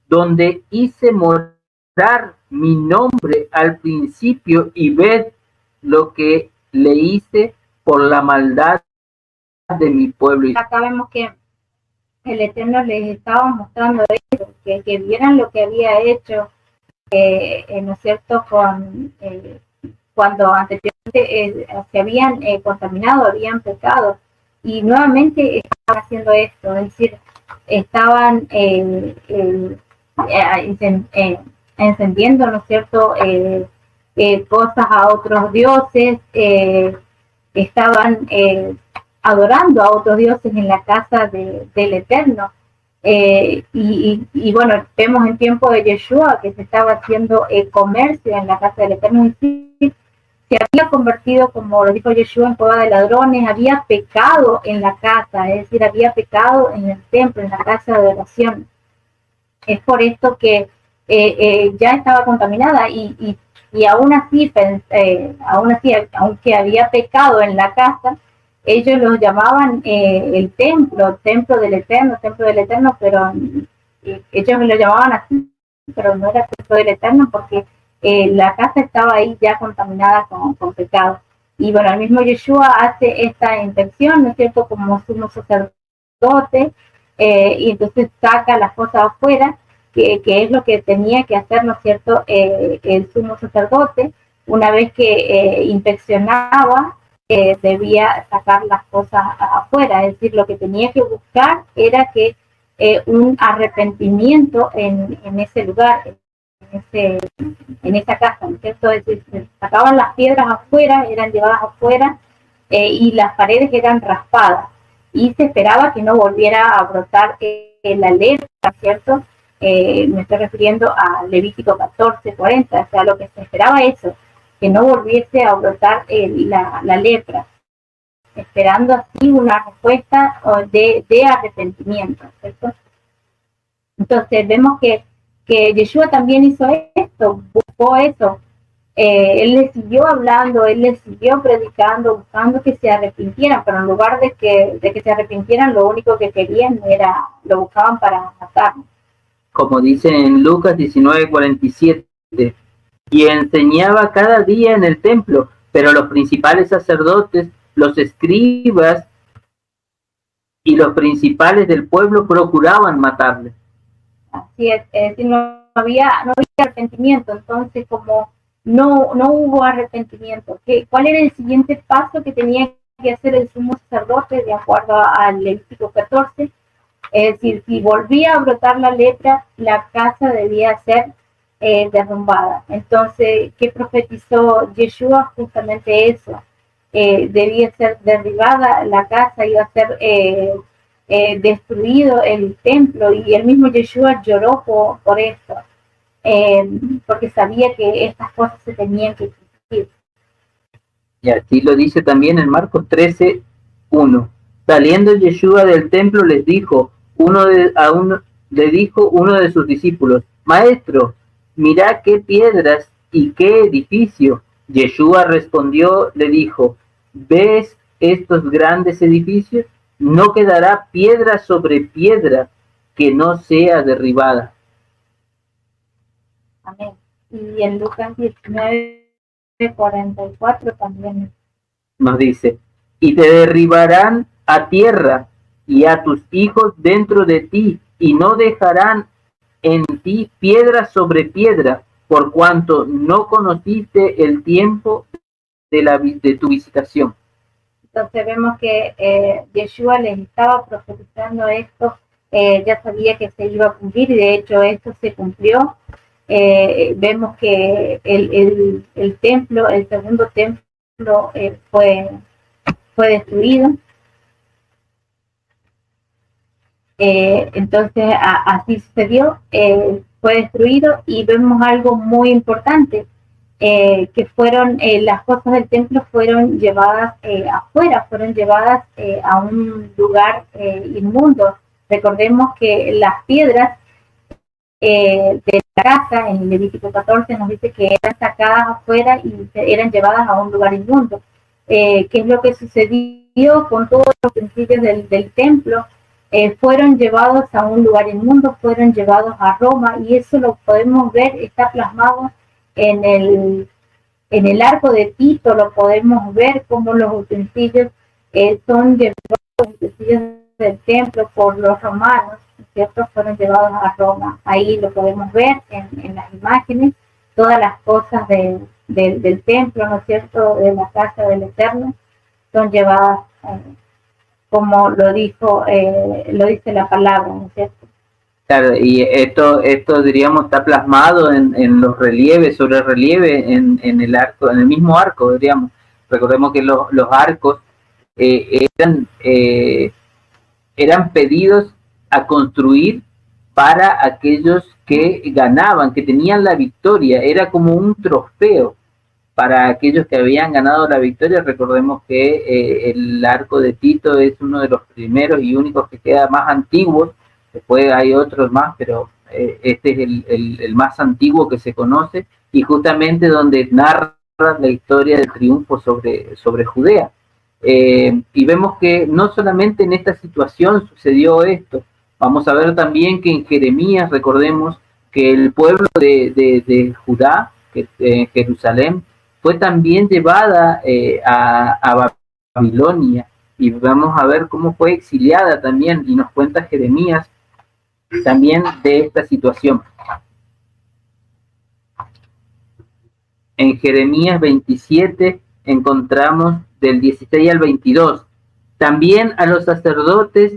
donde hice morar mi nombre al principio, y ved lo que le hice por la maldad de mi pueblo. Acá vemos que el Eterno les estaba mostrando eso, que vieran lo que había hecho, ¿no es cierto?, cuando anteriormente se habían contaminado, habían pecado, y nuevamente estaban haciendo esto, es decir, estaban encendiendo, ¿no es cierto?, cosas a otros dioses, estaban adorando a otros dioses en la casa del Eterno. Y bueno, vemos en tiempo de Yeshua que se estaba haciendo comercio en la casa del Eterno, y sí, se había convertido, como lo dijo Yeshua, en cueva de ladrones, había pecado en la casa, es decir, había pecado en el templo, en la casa de oración. Es por esto que ya estaba contaminada, y aún así, aunque había pecado en la casa, ellos los llamaban el templo del Eterno, pero ellos lo llamaban así, pero no era templo del Eterno, porque la casa estaba ahí ya contaminada con pecado. Y bueno, el mismo Yeshua hace esta intención, ¿no es cierto?, como sumo sacerdote, y entonces saca las cosas afuera, que es lo que tenía que hacer, ¿no es cierto?, el sumo sacerdote. Una vez que inspeccionaba, debía sacar las cosas afuera, es decir, lo que tenía que buscar era que un arrepentimiento en ese lugar, en esa casa, ¿no es cierto? Es decir, se sacaban las piedras afuera, eran llevadas afuera, y las paredes eran raspadas, y se esperaba que no volviera a brotar la lepra, ¿cierto? Me estoy refiriendo a Levítico 14:40, o sea, lo que se esperaba eso, que no volviese a brotar la lepra, esperando así una respuesta de arrepentimiento, ¿cierto? Entonces vemos que Yeshua también hizo esto, buscó eso. Él les siguió hablando, él les siguió predicando, buscando que se arrepintieran, pero en lugar de que se arrepintieran, lo único que querían lo buscaban para matar. Como dice en Lucas 19:47, y enseñaba cada día en el templo, pero los principales sacerdotes, los escribas y los principales del pueblo procuraban matarle. Así es decir, no había arrepentimiento. Entonces, como no hubo arrepentimiento, ¿cuál era el siguiente paso que tenía que hacer el sumo sacerdote de acuerdo al Levítico 14? Es decir, si volvía a brotar la lepra, la casa debía ser derrumbada. Entonces, ¿qué profetizó Yeshua? Justamente eso. Debía ser derribada la casa, iba a ser destruido el templo, y el mismo Yeshua lloró por esto, porque sabía que estas cosas se tenían que cumplir. Y así lo dice también en Marcos 13:1. Saliendo Yeshua del templo les dijo, le dijo uno de sus discípulos, Maestro, mirá qué piedras y qué edificio. Yeshua respondió, le dijo, ¿ves estos grandes edificios? No quedará piedra sobre piedra que no sea derribada. Amén. Y en Lucas 19:44 también nos dice, y te derribarán a tierra y a tus hijos dentro de ti, y no dejarán en ti piedra sobre piedra, por cuanto no conociste el tiempo de tu visitación. Entonces vemos que Yeshua les estaba profetizando esto, ya sabía que se iba a cumplir, y de hecho esto se cumplió. Vemos que el templo, el segundo templo, fue destruido. Entonces así sucedió, fue destruido, y vemos algo muy importante, que fueron las cosas del templo fueron llevadas afuera, fueron llevadas a un lugar inmundo. Recordemos que las piedras de la casa en Levítico 14 nos dice que eran sacadas afuera y eran llevadas a un lugar inmundo. ¿Qué es lo que sucedió con todos los utensilios del templo? fueron llevados a un lugar inmundo, fueron llevados a Roma, y eso lo podemos ver, está plasmado en el arco de Tito, lo podemos ver como los utensilios son llevados, los utensilios del templo por los romanos, ¿cierto? Fueron llevados a Roma. Ahí lo podemos ver en las imágenes, todas las cosas del templo, ¿no es cierto?, de la casa del Eterno, son llevadas como lo dice la palabra, ¿no es cierto? Claro, y esto diríamos está plasmado en los relieves, sobre relieve, en el arco, en el mismo arco, diríamos. Recordemos que los arcos eran pedidos a construir para aquellos que ganaban, que tenían la victoria, era como un trofeo para aquellos que habían ganado la victoria. Recordemos que el arco de Tito es uno de los primeros y únicos que queda más antiguos. Después hay otros más, pero este es el más antiguo que se conoce, y justamente donde narra la historia del triunfo sobre Judea. Y vemos que no solamente en esta situación sucedió esto, vamos a ver también que en Jeremías, recordemos que el pueblo de Judá, que Jerusalén, fue también llevada a Babilonia, y vamos a ver cómo fue exiliada también, y nos cuenta Jeremías también de esta situación. En Jeremías 27 encontramos del 16 al 22. También a los sacerdotes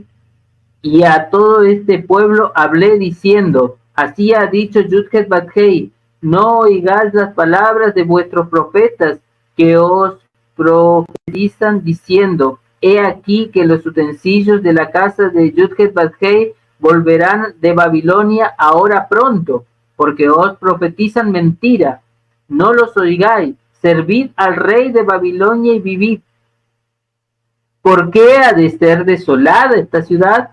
y a todo este pueblo hablé diciendo, así ha dicho Yudhet Bathei, no oigáis las palabras de vuestros profetas que os profetizan diciendo, he aquí que los utensilios de la casa de Yudhet Bathei volverán de Babilonia ahora pronto, porque os profetizan mentira. No los oigáis, servid al rey de Babilonia y vivid. ¿Por qué ha de ser desolada esta ciudad?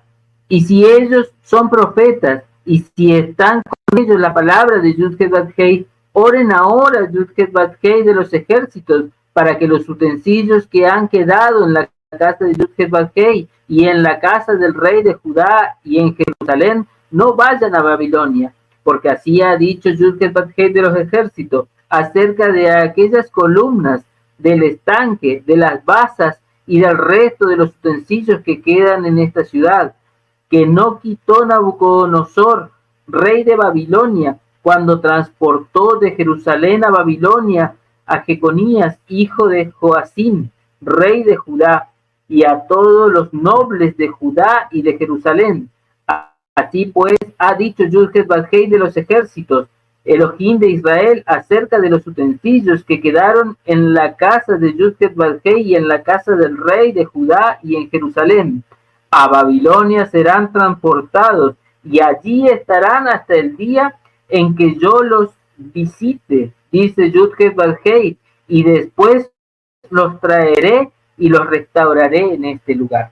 Y si ellos son profetas, y si están con ellos la palabra de Yudhet Bathei, oren ahora Yudhet Bathei de los ejércitos, para que los utensilios que han quedado en la casa de Yudhet Bathei y en la casa del rey de Judá y en Jerusalén no vayan a Babilonia, porque así ha dicho Yudhet Bathei de los ejércitos acerca de aquellas columnas, del estanque, de las basas y del resto de los utensilios que quedan en esta ciudad, que no quitó Nabucodonosor, rey de Babilonia, cuando transportó de Jerusalén a Babilonia a Jeconías, hijo de Joacim, rey de Judá, y a todos los nobles de Judá y de Jerusalén. Así pues ha dicho Yudhet Bathei de los ejércitos, Elohim de Israel, acerca de los utensilios que quedaron en la casa de Yudhet Bathei y en la casa del rey de Judá y en Jerusalén. A Babilonia serán transportados y allí estarán hasta el día en que yo los visite, dice Yudhet Bathei, y después los traeré y los restauraré en este lugar.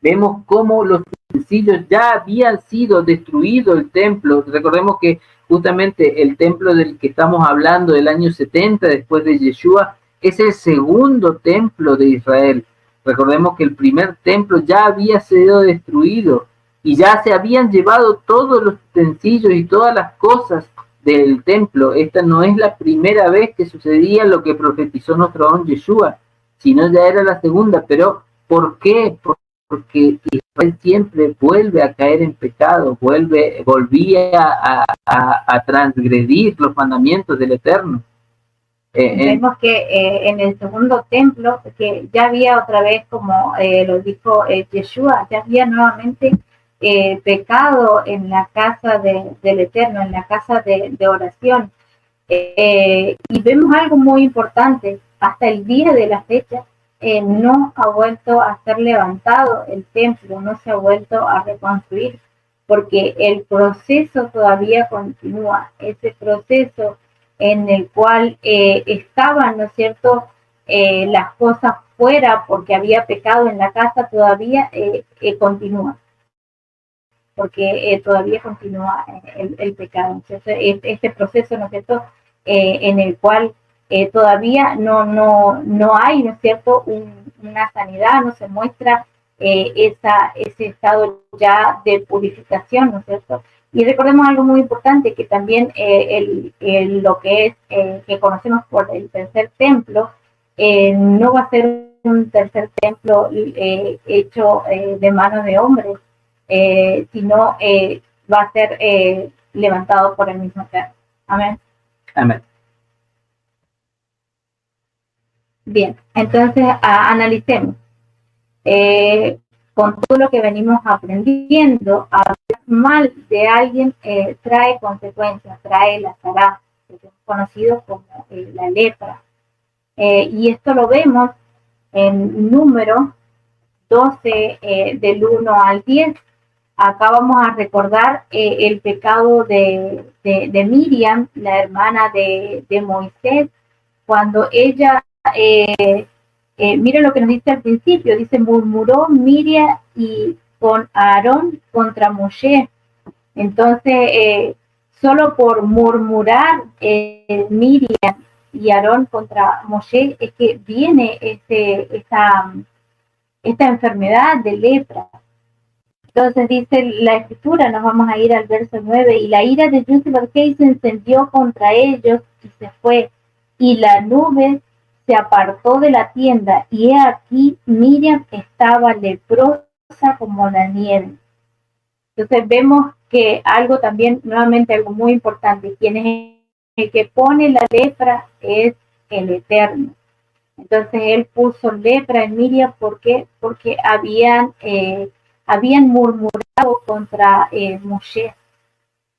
Vemos cómo los utensilios ya habían sido destruidos, el templo. Recordemos que justamente el templo del que estamos hablando del año 70 después de Yeshua es el segundo templo de Israel. Recordemos que el primer templo ya había sido destruido y ya se habían llevado todos los utensilios y todas las cosas del templo. Esta no es la primera vez que sucedía lo que profetizó nuestro don Yeshua, sino ya era la segunda. Pero ¿por qué? Porque Israel siempre vuelve a caer en pecado, volvía a transgredir los mandamientos del Eterno. Vemos que en el segundo templo, que ya había otra vez, como lo dijo Yeshua, ya había nuevamente pecado en la casa del Eterno, en la casa de oración. Y vemos algo muy importante, hasta el día de la fecha, no ha vuelto a ser levantado el templo, no se ha vuelto a reconstruir, porque el proceso todavía continúa, ese proceso en el cual estaban, ¿no es cierto?, las cosas fuera porque había pecado en la casa, todavía continúa, porque todavía continúa el pecado. Entonces, este proceso, ¿no es cierto?, en el cual todavía no hay, ¿no es cierto?, una sanidad, no se muestra ese estado ya de purificación, ¿no es cierto? Y recordemos algo muy importante, que también lo que es, que conocemos por el tercer templo, no va a ser un tercer templo hecho de manos de hombres, sino va a ser levantado por el mismo Eterno. Amén. Amén. Bien, entonces analicemos. Con todo lo que venimos aprendiendo, hablar mal de alguien trae consecuencias, trae la sará, que es conocido como la lepra. Y esto lo vemos en Número 12, del 1 al 10. Acá vamos a recordar el pecado de Miriam, la hermana de Moisés, cuando ella, miren lo que nos dice al principio, dice, murmuró Miriam y con Aarón contra Moshe. Entonces, solo por murmurar Miriam y Aarón contra Moshe es que viene esta enfermedad de lepra. Entonces dice la escritura, nos vamos a ir al verso 9, y la ira de Yud-Heh se encendió contra ellos y se fue, y la nube se apartó de la tienda, y he aquí Miriam estaba leprosa como la nieve. Entonces vemos que algo también, nuevamente algo muy importante, quien es el que pone la lepra es el Eterno. Entonces él puso lepra en Miriam, ¿por qué? Porque habían murmurado contra Moshe.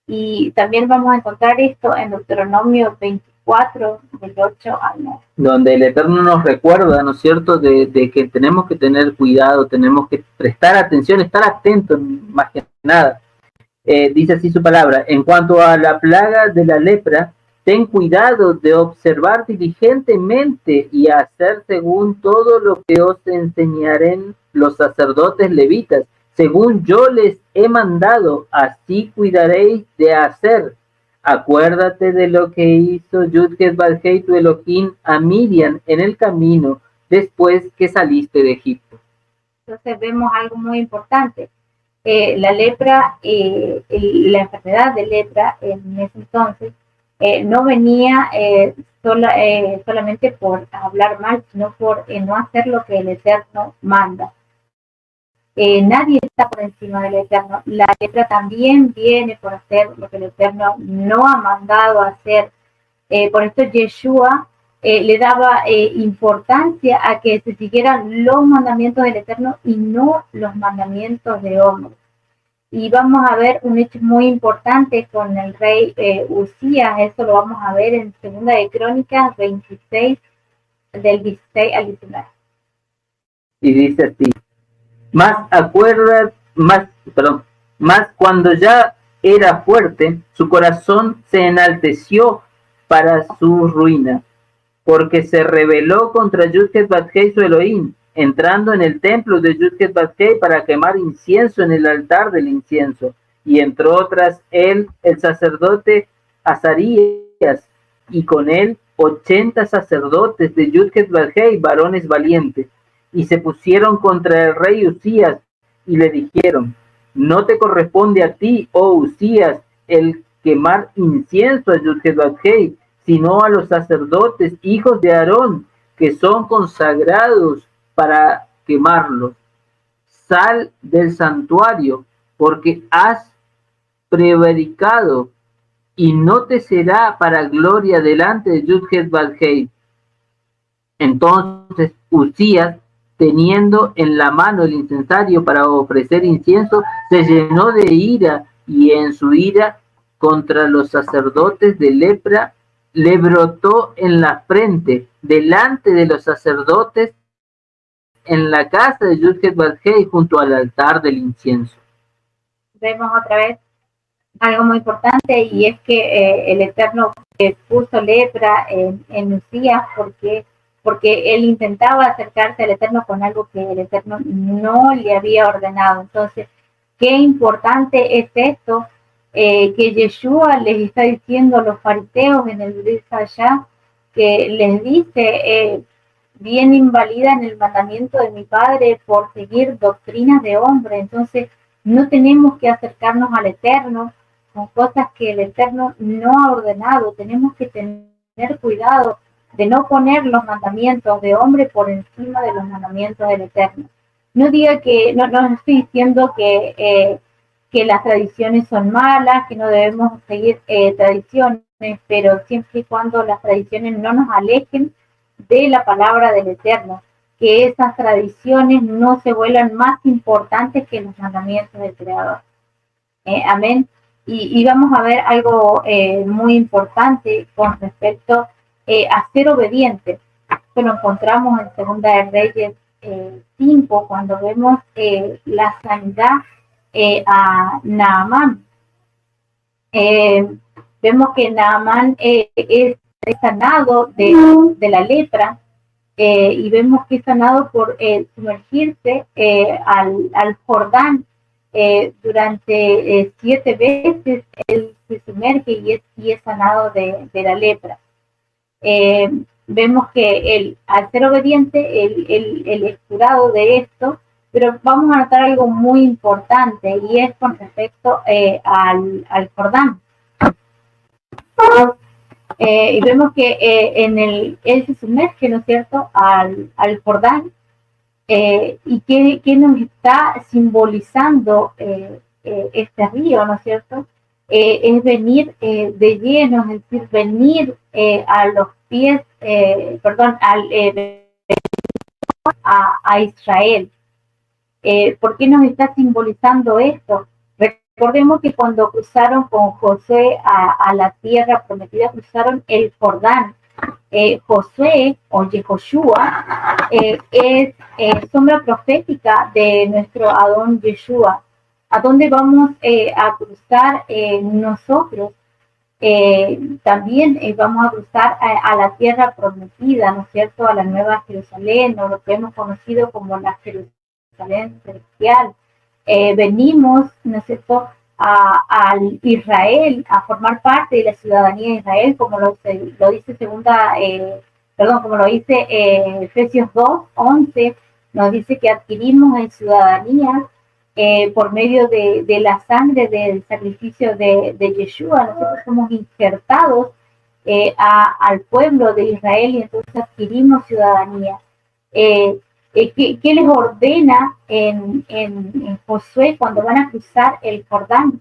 Y también vamos a encontrar esto en Deuteronomio 24, del 8 al 9. Donde el Eterno nos recuerda, ¿no es cierto?, de que tenemos que tener cuidado, tenemos que prestar atención, estar atentos más que nada. Dice así su palabra: en cuanto a la plaga de la lepra, ten cuidado de observar diligentemente y hacer según todo lo que os enseñaren los sacerdotes levitas, según yo les he mandado, así cuidaréis de hacer. Acuérdate de lo que hizo Yud-Heh tu Elohim a Miriam en el camino después que saliste de Egipto. Entonces vemos algo muy importante. La lepra, la enfermedad de lepra en ese entonces no venía solamente por hablar mal, sino por no hacer lo que el Eterno manda. Nadie está por encima del Eterno. La lepra también viene por hacer lo que el Eterno no ha mandado hacer. Por esto Yeshua le daba importancia a que se siguieran los mandamientos del Eterno y no los mandamientos de hombres. Y vamos a ver un hecho muy importante con el rey Usías. Esto lo vamos a ver en Segunda de Crónicas 26, del 16 al 19. Y dice así: más cuando ya era fuerte, su corazón se enalteció para su ruina, porque se rebeló contra Yud-Heh su Elohim, entrando en el templo de Yud-Heh para quemar incienso en el altar del incienso. Y entró tras él el sacerdote Azarías, y con él 80 sacerdotes de Yud-Heh, varones valientes, y se pusieron contra el rey Usías y le dijeron: no te corresponde a ti, oh Usías, el quemar incienso a Yud-Heh, sino a los sacerdotes, hijos de Aarón, que son consagrados para quemarlos. Sal del santuario, porque has prevaricado, y no te será para gloria delante de Yud-Heh. Entonces Usías, teniendo en la mano el incensario para ofrecer incienso, se llenó de ira, y en su ira contra los sacerdotes de lepra le brotó en la frente delante de los sacerdotes en la casa de Yud-Heh junto al altar del incienso. Vemos otra vez algo muy importante, y es que el Eterno puso lepra en Usías porque él intentaba acercarse al Eterno con algo que el Eterno no le había ordenado. Entonces, qué importante es esto, que Yeshua les está diciendo a los fariseos en el Brit Hadashah, que les dice, bien invalidan el mandamiento de mi Padre por seguir doctrinas de hombre. Entonces, no tenemos que acercarnos al Eterno con cosas que el Eterno no ha ordenado. Tenemos que tener cuidado de no poner los mandamientos de hombre por encima de los mandamientos del Eterno. No diga que, no estoy diciendo que las tradiciones son malas, que no debemos seguir tradiciones, pero siempre y cuando las tradiciones no nos alejen de la palabra del Eterno, que esas tradiciones no se vuelvan más importantes que los mandamientos del Creador. Amén. Y vamos a ver algo muy importante con respecto a ser obediente. Esto lo encontramos en Segunda de Reyes 5, cuando vemos la sanidad a Naamán. Vemos que Naamán es sanado de la lepra, y vemos que es sanado por sumergirse al Jordán. Durante 7 veces él se sumerge y es sanado de la lepra. Vemos que él, al ser obediente, él es curado de esto, pero vamos a notar algo muy importante, y es con respecto al Jordán. Y vemos que él se sumerge, ¿no es cierto?, al Jordán. Y que nos está simbolizando este río, ¿no es cierto? Es venir de lleno, es decir, venir a los pies, a Israel. ¿Por qué nos está simbolizando esto? Recordemos que cuando cruzaron con Josué a la tierra prometida, cruzaron el Jordán. Josué o Yehoshua es sombra profética de nuestro Adón Yeshua. ¿A dónde vamos a cruzar nosotros? También vamos a cruzar a la tierra prometida, ¿no es cierto?, a la Nueva Jerusalén, o lo que hemos conocido como la Jerusalén celestial. Venimos, ¿no es cierto?, al Israel, a formar parte de la ciudadanía de Israel, como lo dice como lo dice Efesios 2:11, nos dice que adquirimos en ciudadanía por medio de la sangre del sacrificio de Yeshua. Nosotros somos injertados al pueblo de Israel, y entonces adquirimos ciudadanía. ¿Qué les ordena en Josué cuando van a cruzar el Jordán?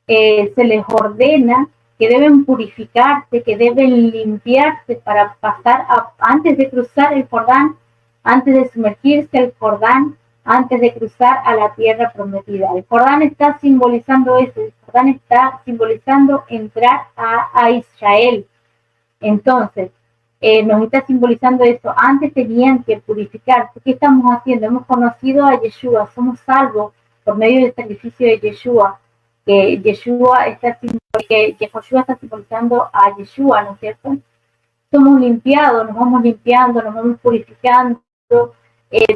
Se les ordena que deben purificarse, que deben limpiarse para pasar antes de cruzar el Jordán, antes de sumergirse el Jordán, antes de cruzar a la tierra prometida. El Jordán está simbolizando eso, el Jordán está simbolizando entrar a Israel. Entonces, nos está simbolizando eso. Antes tenían que purificarse. ¿Qué estamos haciendo? Hemos conocido a Yeshua, somos salvos por medio del sacrificio de Yeshua, que Joshua está simbolizando a Yeshua, ¿no es cierto? Somos limpiados, nos vamos limpiando, nos vamos purificando,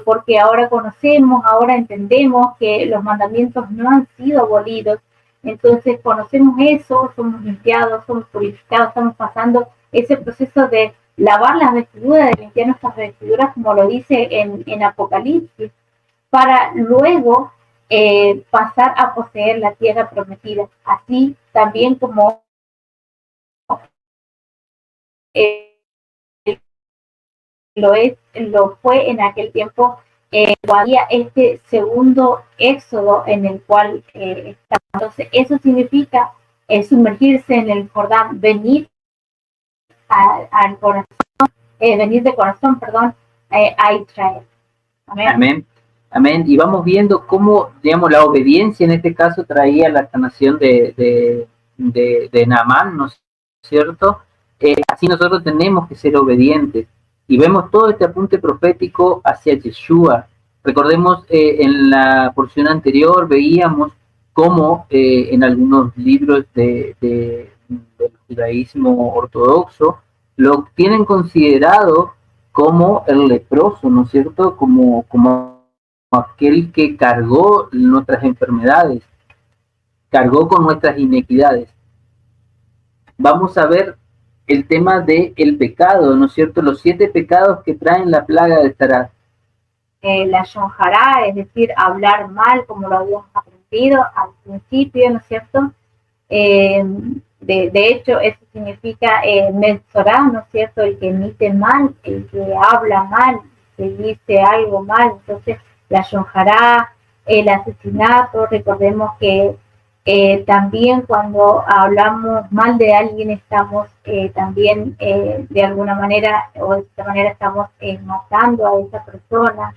porque ahora conocemos, ahora entendemos que los mandamientos no han sido abolidos. Entonces conocemos eso, somos limpiados, somos purificados, estamos pasando ese proceso de lavar las vestiduras, de limpiar nuestras vestiduras, como lo dice en Apocalipsis, para luego pasar a poseer la tierra prometida. Así también como lo fue en aquel tiempo, había este segundo éxodo en el cual está. Entonces eso significa sumergirse en el Jordán, venir al corazón, venir de corazón, a Israel. Amén. Amén. Amén. Y vamos viendo cómo, digamos, la obediencia en este caso traía la sanación de Naamán, ¿no es cierto? Así nosotros tenemos que ser obedientes. Y vemos todo este apunte profético hacia Yeshua. Recordemos, en la porción anterior veíamos cómo en algunos libros del judaísmo ortodoxo lo tienen considerado como el leproso, ¿no es cierto? Como aquel que cargó nuestras enfermedades, cargó con nuestras inequidades. Vamos a ver el tema del pecado, ¿no es cierto? Los 7 pecados que traen la plaga de Tarat. La Shonjara, es decir, hablar mal, como lo habíamos aprendido al principio, ¿no es cierto? De hecho, eso significa Metzorah, ¿no es cierto? El que emite mal, el que habla mal, que dice algo mal. Entonces, la Shonjara, el asesinato, recordemos que también cuando hablamos mal de alguien estamos también de alguna manera o de esta manera estamos matando a esa persona,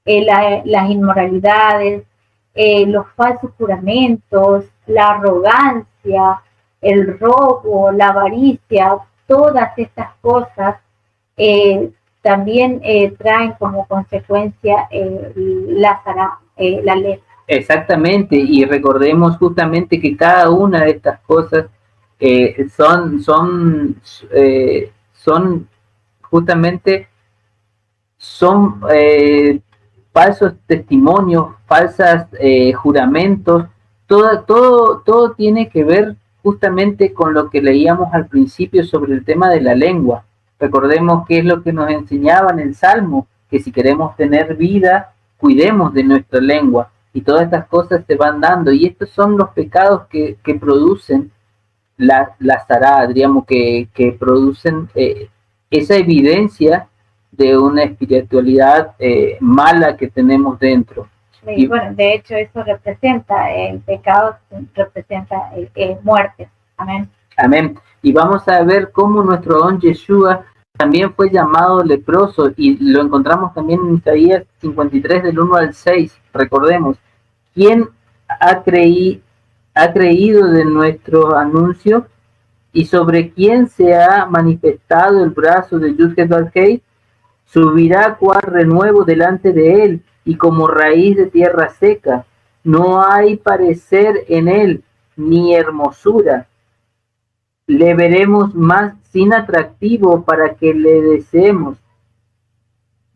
las inmoralidades, los falsos juramentos, la arrogancia, el robo, la avaricia, todas estas cosas también traen como consecuencia la ley. Exactamente, y recordemos justamente que cada una de estas cosas son justamente son falsos testimonios, falsos juramentos, todo tiene que ver justamente con lo que leíamos al principio sobre el tema de la lengua. Recordemos que es lo que nos enseñaba en el Salmo, que si queremos tener vida, cuidemos de nuestra lengua. Y todas estas cosas se van dando. Y estos son los pecados que producen la Sará, digamos, que producen esa evidencia de una espiritualidad mala que tenemos dentro. Y bueno, de hecho eso representa, el pecado representa muerte. Amén. Amén. Y vamos a ver cómo nuestro don Yeshua también fue llamado leproso, y lo encontramos también en Isaías 53 del 1 al 6. Recordemos, ¿quién ha creído de nuestro anuncio? ¿Y sobre quién se ha manifestado el brazo de Yud-Heh-Vav-Heh? Subirá cual renuevo delante de él, y como raíz de tierra seca. No hay parecer en él, ni hermosura. Le veremos más sin atractivo para que le deseemos.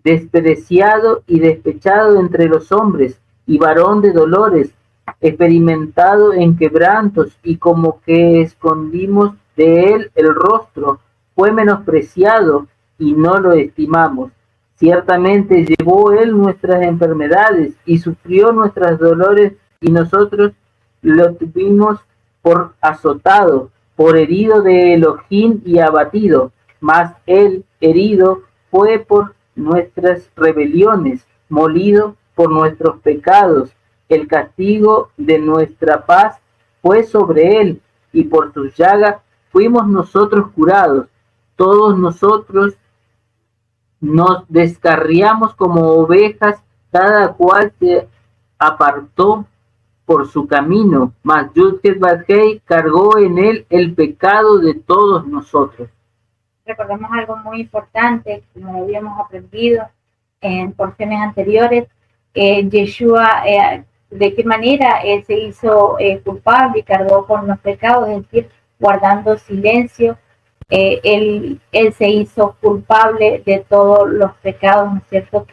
Despreciado y despechado entre los hombres, y varón de dolores, experimentado en quebrantos, y como que escondimos de él el rostro, fue menospreciado y no lo estimamos. Ciertamente llevó él nuestras enfermedades y sufrió nuestros dolores, y nosotros lo tuvimos por azotado, por herido de Elohim y abatido. Mas él herido fue por nuestras rebeliones, molido por nuestros pecados. El castigo de nuestra paz fue sobre él, y por sus llagas fuimos nosotros curados. Todos nosotros nos descarriamos como ovejas, cada cual se apartó por su camino, mas Yud-Heh-Vav-Heh cargó en él el pecado de todos nosotros. Recordemos algo muy importante, como lo habíamos aprendido en porciones anteriores, Yeshua, de qué manera él se hizo culpable y cargó con los pecados, es decir, guardando silencio. Él se hizo culpable de todos los pecados, ¿no es cierto?,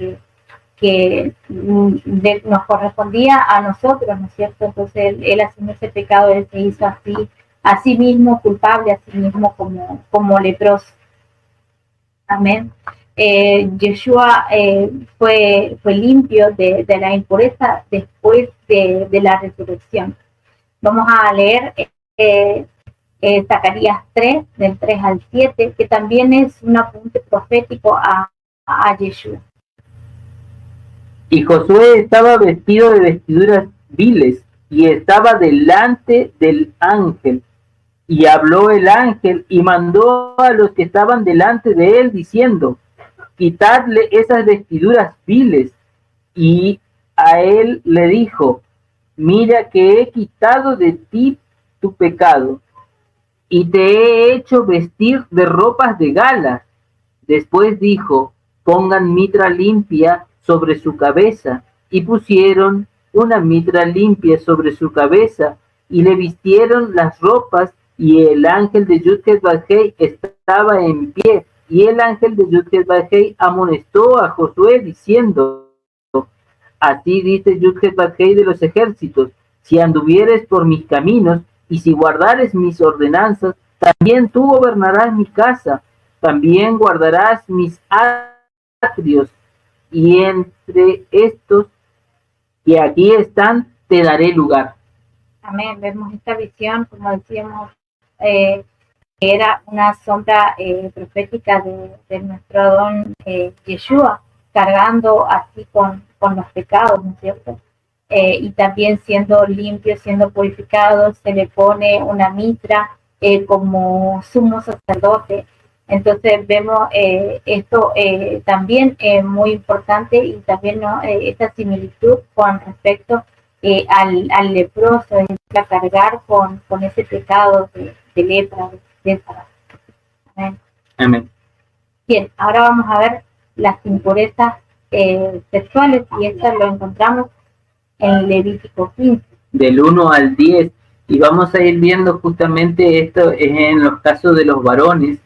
que nos correspondía a nosotros, ¿no es cierto? Entonces él asumió ese pecado, él se hizo a sí mismo culpable, a sí mismo como leproso. Amén. Yeshua fue limpio de la impureza después de la resurrección. Vamos a leer Zacarías 3, del 3 al 7, que también es un apunte profético a Yeshua. Y Josué estaba vestido de vestiduras viles, y estaba delante del ángel. Y habló el ángel, y mandó a los que estaban delante de él, diciendo: quitadle esas vestiduras viles. Y a él le dijo: mira que he quitado de ti tu pecado, y te he hecho vestir de ropas de gala. Después dijo: pongan mitra limpia sobre su cabeza. Y pusieron una mitra limpia sobre su cabeza, y le vistieron las ropas, y el ángel de Yud-Heh-Vav-Heh estaba en pie. Y el ángel de Yud-Heh-Vav-Heh amonestó a Josué diciendo: así dice Yud-Heh-Vav-Heh de los ejércitos: si anduvieres por mis caminos, y si guardares mis ordenanzas, También tú gobernarás mi casa, también guardarás mis atrios, y entre estos que aquí están, te daré lugar. Amén. Vemos esta visión, como decíamos, que era una sombra profética de nuestro don Yeshua, cargando así con los pecados, ¿no es cierto? Y también siendo limpio, siendo purificado, se le pone una mitra como sumo sacerdote. Entonces vemos esto también muy importante, y también ¿no? Esta similitud con respecto al leproso, a cargar con ese pecado de lepra, de lepra. Amén. Amén. Bien, ahora vamos a ver las impurezas sexuales, y esto lo encontramos en Levítico 15. Del 1 al 10, y vamos a ir viendo justamente esto en los casos de los varones,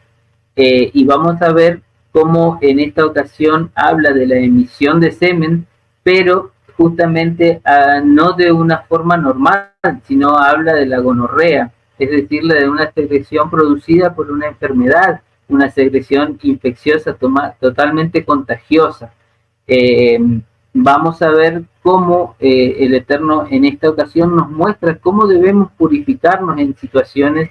y vamos a ver cómo en esta ocasión habla de la emisión de semen, pero justamente no de una forma normal, sino habla de la gonorrea, es decir, de una secreción producida por una enfermedad, una secreción infecciosa totalmente contagiosa. Vamos a ver cómo el Eterno en esta ocasión nos muestra cómo debemos purificarnos en situaciones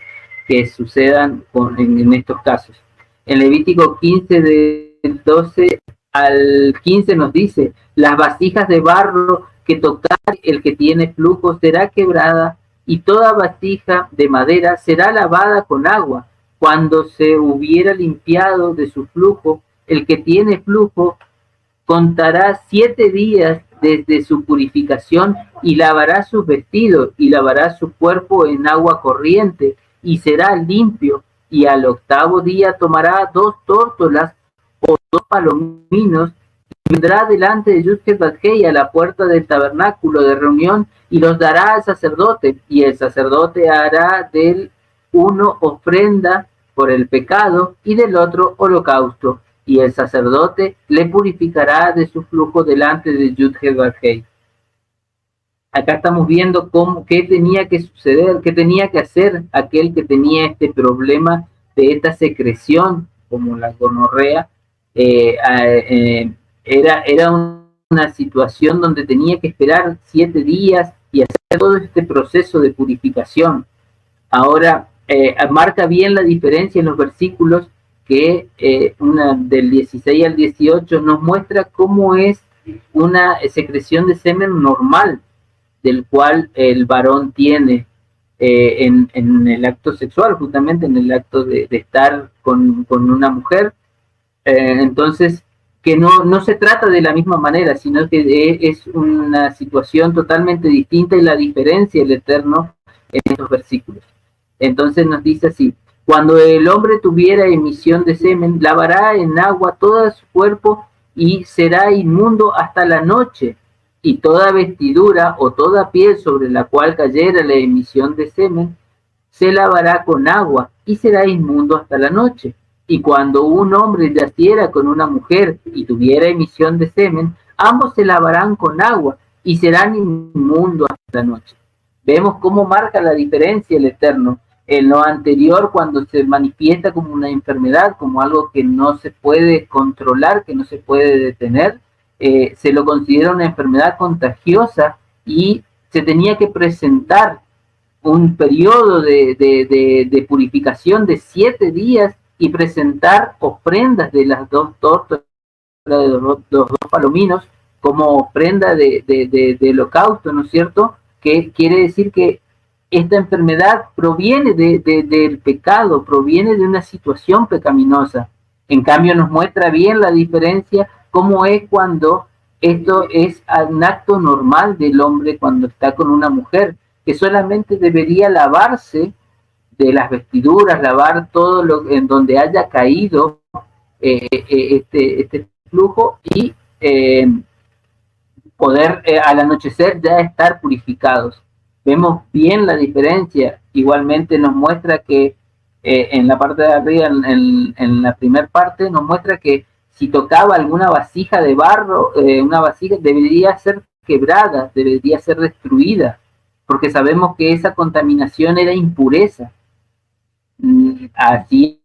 que sucedan en estos casos. En Levítico 15, del 12 al 15 nos dice: las vasijas de barro que tocar el que tiene flujo será quebrada, y toda vasija de madera será lavada con agua. Cuando se hubiera limpiado de su flujo, el que tiene flujo contará 7 días desde su purificación, y lavará sus vestidos y lavará su cuerpo en agua corriente, y será limpio. Y al 8º día tomará 2 tórtolas o 2 palominos, y vendrá delante de Yud-Heh-Vav-Heh a la puerta del tabernáculo de reunión, y los dará al sacerdote, y el sacerdote hará del uno ofrenda por el pecado y del otro holocausto, y el sacerdote le purificará de su flujo delante de Yud-Heh-Vav-Heh. Acá estamos viendo qué tenía que suceder, qué tenía que hacer aquel que tenía este problema de esta secreción, como la gonorrea. Era una situación donde tenía que esperar 7 días y hacer todo este proceso de purificación. Ahora, marca bien la diferencia en los versículos que del 16 al 18 nos muestra cómo es una secreción de semen normal, del cual el varón tiene en el acto sexual, justamente en el acto de estar con una mujer. Entonces, que no se trata de la misma manera, sino que es una situación totalmente distinta, y la diferencia el Eterno en estos versículos. Entonces nos dice así: cuando el hombre tuviera emisión de semen, lavará en agua todo su cuerpo y será inmundo hasta la noche, y toda vestidura o toda piel sobre la cual cayera la emisión de semen se lavará con agua y será inmundo hasta la noche. Y cuando un hombre yaciera con una mujer y tuviera emisión de semen, ambos se lavarán con agua y serán inmundos hasta la noche. Vemos cómo marca la diferencia el Eterno. En lo anterior, cuando se manifiesta como una enfermedad, como algo que no se puede controlar, que no se puede detener, se lo considera una enfermedad contagiosa, y se tenía que presentar un periodo de purificación de 7 días y presentar ofrendas de las 2 tortas, de los 2 palominos, como ofrenda de holocausto, ¿no es cierto? Que quiere decir que esta enfermedad proviene del pecado, proviene de una situación pecaminosa. En cambio, nos muestra bien la diferencia, cómo es cuando esto es un acto normal del hombre cuando está con una mujer, que solamente debería lavarse de las vestiduras, lavar todo lo en donde haya caído este flujo, y poder al anochecer ya estar purificados. Vemos bien la diferencia. Igualmente nos muestra que en la parte de arriba, en la primera parte, nos muestra que si tocaba alguna vasija de barro, una vasija debería ser quebrada, debería ser destruida, porque sabemos que esa contaminación era impureza. Así,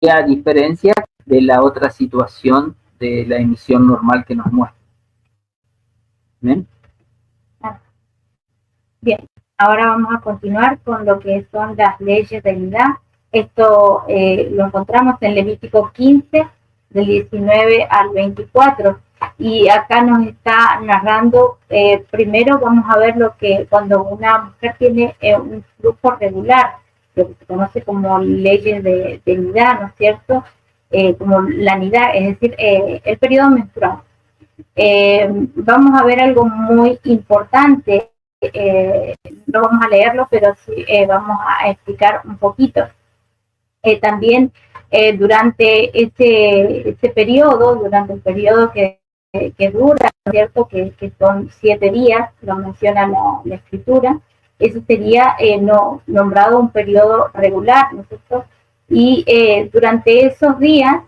a diferencia de la otra situación de la emisión normal que nos muestra. ¿Bien? Bien, ahora vamos a continuar con lo que son las leyes de Nidá. Esto lo encontramos en Levítico 15, del 19 al 24. Y acá nos está narrando, primero vamos a ver lo que cuando una mujer tiene un flujo regular, lo que se conoce como leyes de Nidá, ¿no es cierto? Como la Nidá, es decir, el periodo menstrual. Vamos a ver algo muy importante, no vamos a leerlo, pero sí vamos a explicar un poquito. También durante este periodo, durante el periodo que dura, ¿cierto? Que son 7 días, lo menciona la escritura, eso sería nombrado un periodo regular, ¿no es cierto? Y durante esos días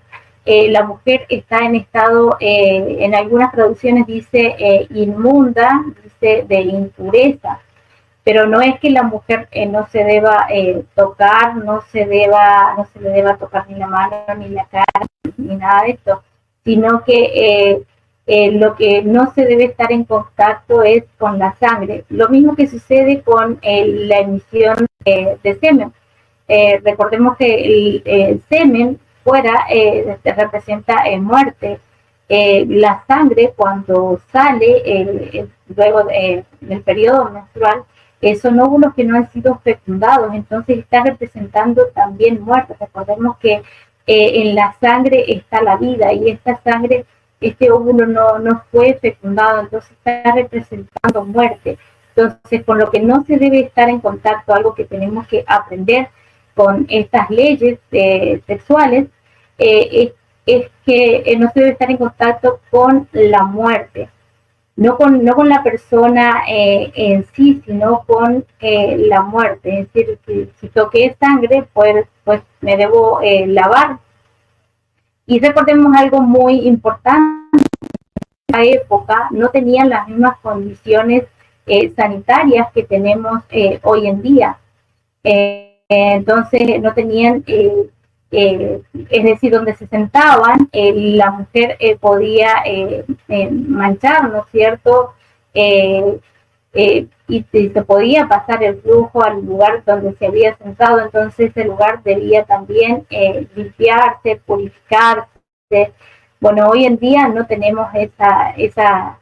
la mujer está en estado, en algunas traducciones dice inmunda, dice de impureza, pero no es que la mujer no se deba tocar, no se le deba tocar ni la mano, ni la cara, ni nada de esto, sino que lo que no se debe estar en contacto es con la sangre. Lo mismo que sucede con la emisión de semen. Recordemos que el semen fuera representa muerte. La sangre cuando sale luego del periodo menstrual son óvulos que no han sido fecundados, entonces está representando también muerte. Recordemos que en la sangre está la vida y esta sangre, este óvulo no fue fecundado, entonces está representando muerte. Entonces, con lo que no se debe estar en contacto, algo que tenemos que aprender con estas leyes sexuales, es que no se debe estar en contacto con la muerte. No con la persona en sí, sino con la muerte. Es decir, si toqué sangre, pues me debo lavar. Y recordemos algo muy importante, en esa época no tenían las mismas condiciones sanitarias que tenemos hoy en día. Entonces no tenían, es decir, donde se sentaban, la mujer podía manchar, ¿no es cierto? Y se podía pasar el flujo al lugar donde se había sentado, entonces ese lugar debía también limpiarse, purificarse. Bueno, hoy en día no tenemos esa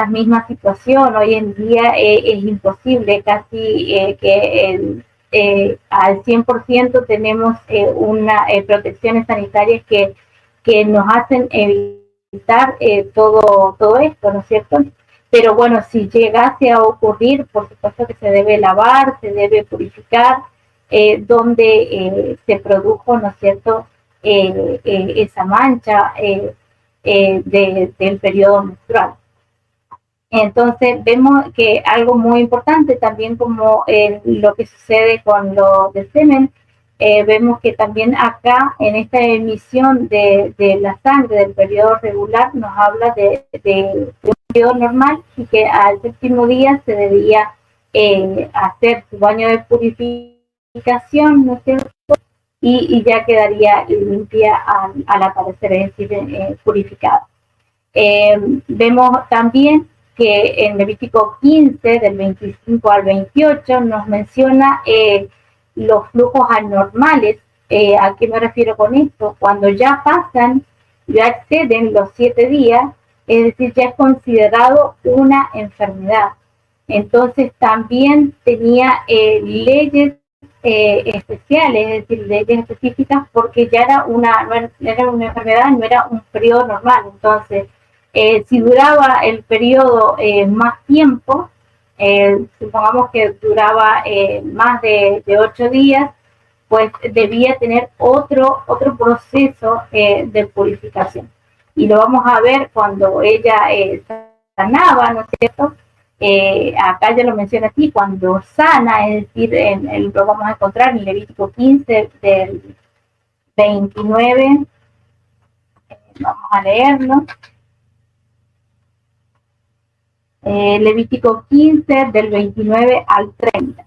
misma situación. Hoy en día es imposible casi al 100% tenemos protecciones sanitarias que nos hacen evitar todo esto, ¿no es cierto? Pero bueno, si llegase a ocurrir, por supuesto que se debe lavar, se debe purificar, donde se produjo, ¿no es cierto?, esa mancha del periodo menstrual. Entonces vemos que algo muy importante también como lo que sucede con lo del semen, vemos que también acá en esta emisión de la sangre del periodo regular nos habla de un periodo normal y que al séptimo día se debía hacer su baño de purificación, ¿no es cierto? Y ya quedaría limpia al aparecer, es decir, purificada. Vemos también que en Levítico 15, del 25 al 28, nos menciona los flujos anormales. ¿A qué me refiero con esto? Cuando ya pasan, ya exceden los 7 días, es decir, ya es considerado una enfermedad. Entonces también tenía leyes especiales, es decir, leyes específicas, porque ya era no era una enfermedad, no era un periodo normal. Entonces, si duraba el periodo más tiempo, supongamos que duraba más de 8 días, pues debía tener otro proceso de purificación. Y lo vamos a ver cuando ella sanaba, ¿no es cierto? Acá ya lo menciona aquí, cuando sana, es decir, lo vamos a encontrar en Levítico 15 del 29, vamos a leerlo. Levítico 15 del 29 al 30.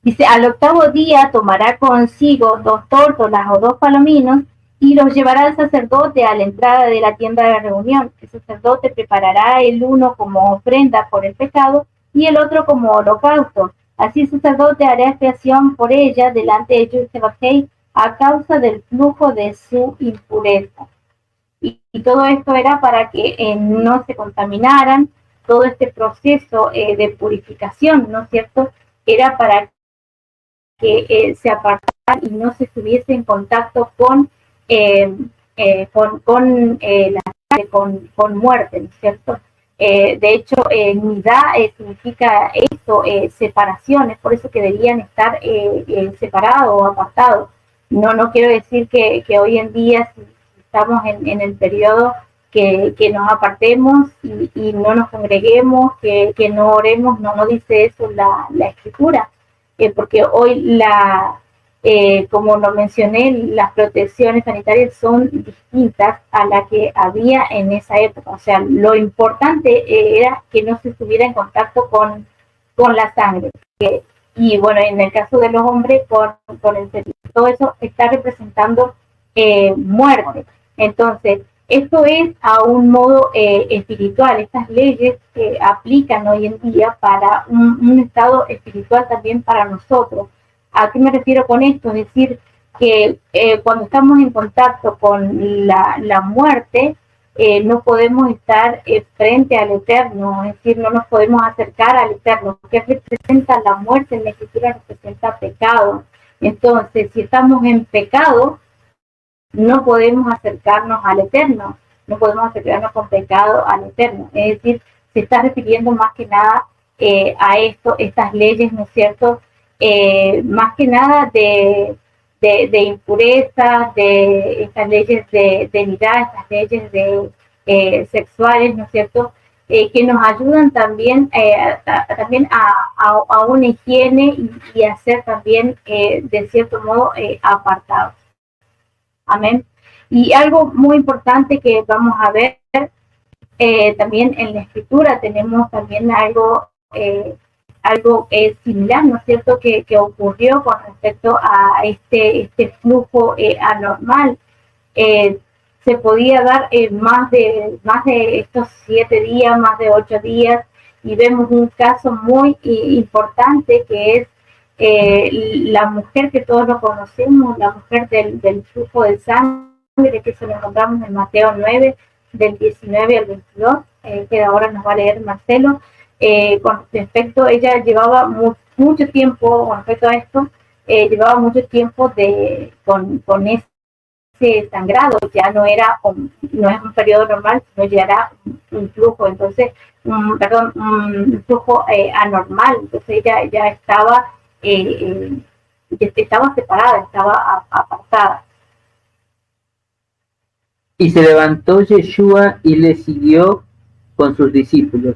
Dice, al octavo día tomará consigo 2 tórtolas o 2 palominos y los llevará al sacerdote a la entrada de la tienda de reunión. El sacerdote preparará el uno como ofrenda por el pecado y el otro como holocausto. Así el sacerdote hará expiación por ella delante de Yud-Heh a causa del flujo de su impureza. Y todo esto era para que no se contaminaran. Todo este proceso de purificación, ¿no es cierto?, era para que se apartaran y no se estuviese en contacto con muerte, ¿no es cierto? De hecho, nidá significa esto, separación, es por eso que deberían estar separados o apartados. No quiero decir que hoy en día, si estamos en el periodo, que nos apartemos y no nos congreguemos, que no oremos, no dice eso la Escritura. Porque hoy como lo mencioné, las protecciones sanitarias son distintas a las que había en esa época. O sea, lo importante era que no se estuviera en contacto con la sangre. Y bueno, en el caso de los hombres, con el sexo. Todo eso está representando muerte. Entonces, esto es a un modo espiritual. Estas leyes aplican hoy en día para un estado espiritual también para nosotros. ¿A qué me refiero con esto? Es decir, que cuando estamos en contacto con la muerte, no podemos estar frente al Eterno, es decir, no nos podemos acercar al Eterno. ¿Qué representa la muerte? En la Escritura representa pecado. Entonces, si estamos en pecado, no podemos acercarnos al Eterno, no podemos acercarnos con pecado al Eterno. Es decir, se está refiriendo más que nada a estas leyes, ¿no es cierto? Más que nada de impureza, de estas leyes de nidá, estas leyes sexuales, ¿no es cierto? Que nos ayudan también, a una higiene y a ser también, de cierto modo, apartados. Amén. Y algo muy importante que vamos a ver también en la Escritura, tenemos también algo similar, ¿no es cierto?, que ocurrió con respecto a este flujo anormal. Se podía dar más de estos 7 días, más de 8 días, y vemos un caso muy importante que es la mujer que todos lo conocemos, la mujer del flujo de sangre, que se lo encontramos en Mateo 9, del 19 al 22, que ahora nos va a leer Marcelo. Con respecto, ella llevaba mucho tiempo, con respecto a esto, llevaba mucho tiempo con ese sangrado. Ya no es un periodo normal, sino ya era un flujo, entonces, un flujo anormal. Entonces ella ya estaba separada, estaba apartada. Y se levantó Yeshua y le siguió con sus discípulos.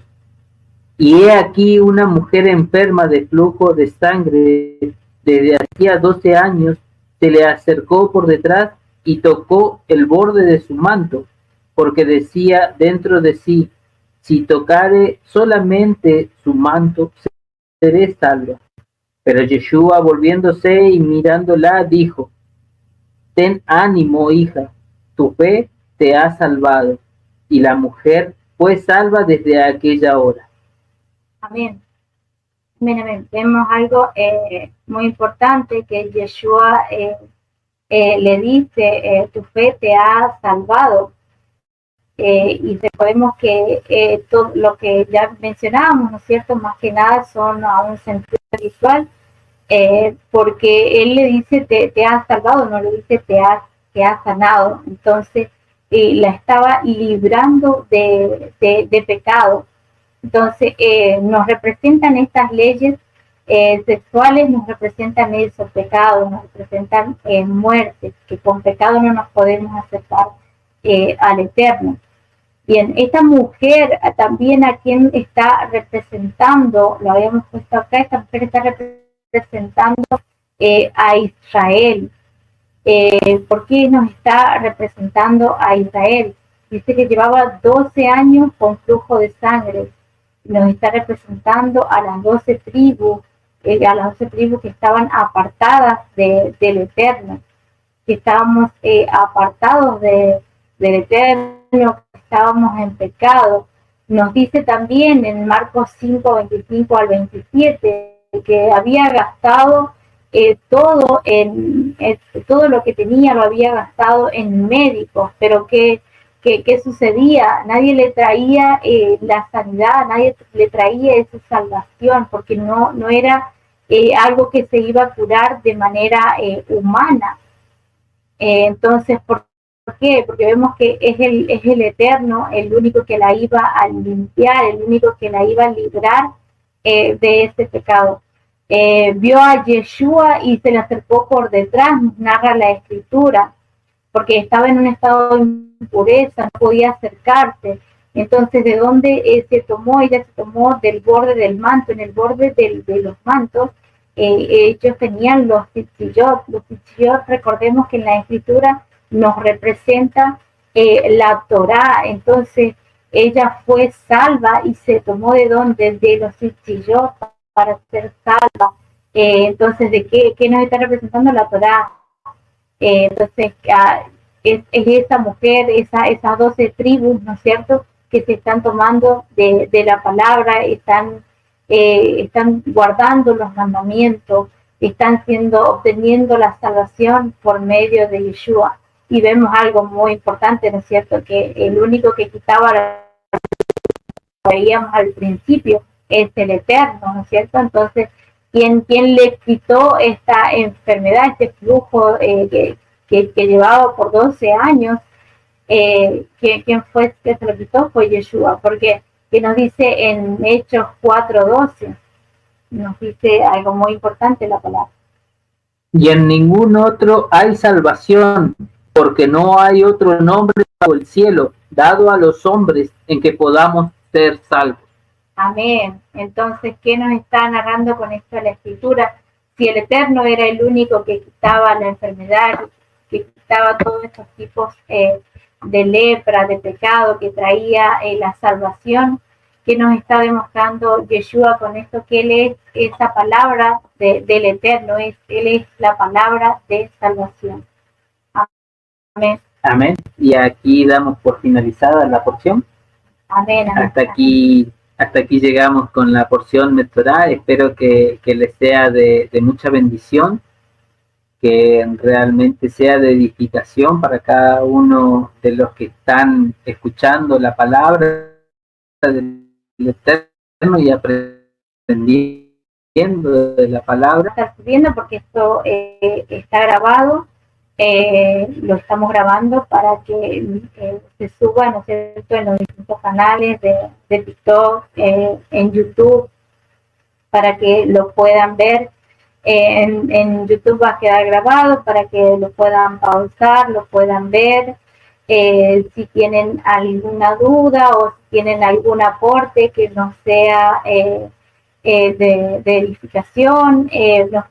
Y he aquí una mujer enferma de flujo de sangre desde hacía 12 años, se le acercó por detrás y tocó el borde de su manto, porque decía dentro de sí, si tocare solamente su manto, seré salva. Pero Yeshua, volviéndose y mirándola, dijo, ten ánimo, hija, tu fe te ha salvado. Y la mujer fue salva desde aquella hora. Amén. Amén, amén. Vemos algo muy importante que Yeshua le dice, tu fe te ha salvado. Y recordemos que todo lo que ya mencionábamos, ¿no es cierto?, más que nada son a un sentido espiritual, porque él le dice te has salvado, no le dice te has sanado. Entonces la estaba librando de pecado. Entonces nos representan estas leyes sexuales, nos representan esos pecados, nos representan muerte, que con pecado no nos podemos acercar al Eterno. Bien, esta mujer también, a quien está representando, lo habíamos puesto acá, esta mujer está representando a Israel. ¿Por qué nos está representando a Israel? Dice que llevaba 12 años con flujo de sangre. Nos está representando a las 12 tribus, que estaban apartadas del Eterno, que estábamos apartados del Eterno, que estábamos en pecado. Nos dice también en Marcos 5, 25 al 27, que había gastado todo lo que tenía, lo había gastado en médicos, pero ¿qué sucedía? Nadie le traía la sanidad, nadie le traía esa salvación, porque no era algo que se iba a curar de manera humana. Entonces, ¿por qué? Porque vemos que es el Eterno el único que la iba a limpiar, el único que la iba a librar de ese pecado. Vio a Yeshua y se le acercó por detrás, narra la Escritura, porque estaba en un estado de impureza, no podía acercarse. Entonces, ¿de dónde se tomó? Ella se tomó del borde del manto. En el borde de los mantos, ellos tenían los tzitziyot. Los tzitziyot, recordemos que en la Escritura nos representa la Torá. Entonces, ella fue salva y se tomó de dónde, de los tzitziyot para ser salva. Entonces, ¿de qué nos está representando la Torá? Entonces, es esa mujer, esas 12 tribus, ¿no es cierto?, que se están tomando de la palabra, están guardando los mandamientos, están obteniendo la salvación por medio de Yeshua. Y vemos algo muy importante, ¿no es cierto?, que el único que quitaba, lo veíamos al principio, es el Eterno, ¿no es cierto? Entonces, ¿quién le quitó esta enfermedad, este flujo que llevaba por 12 años? ¿Quién fue que se lo quitó? Fue Yeshua, porque que nos dice en Hechos 4:12, nos dice algo muy importante la palabra. Y en ningún otro hay salvación, porque no hay otro nombre bajo el cielo dado a los hombres en que podamos ser salvos. Amén. Entonces, ¿qué nos está narrando con esto la Escritura? Si el Eterno era el único que quitaba la enfermedad, que quitaba todos estos tipos de lepra, de pecado, que traía la salvación, ¿qué nos está demostrando Yeshua con esto? Que Él es esa palabra del Eterno, Él es la palabra de salvación. Amén. Amén. Y aquí damos por finalizada la porción. Amén. Amén. Hasta aquí llegamos con la porción de Torah. Espero que les sea de mucha bendición, que realmente sea de edificación para cada uno de los que están escuchando la palabra del Eterno y aprendiendo de la palabra. Está subiendo porque esto está grabado. Lo estamos grabando para que se suba, ¿no es cierto?, en los distintos canales de TikTok, en YouTube, para que lo puedan ver. En YouTube va a quedar grabado para que lo puedan pausar, lo puedan ver. Si tienen alguna duda o si tienen algún aporte que no sea de edificación, lo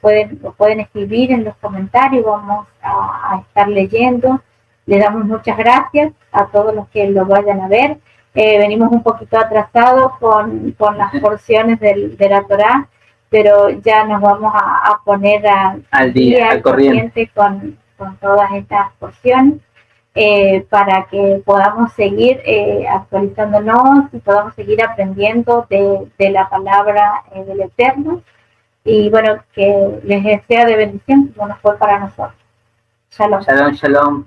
pueden escribir en los comentarios, vamos a estar leyendo. Le damos muchas gracias a todos los que lo vayan a ver. Venimos un poquito atrasados con las porciones de la Torá, pero ya nos vamos a poner al día, al corriente con todas estas porciones. Para que podamos seguir actualizándonos y podamos seguir aprendiendo de la palabra del Eterno. Y bueno, que les sea de bendición como nos fue para nosotros. Shalom. Shalom, shalom.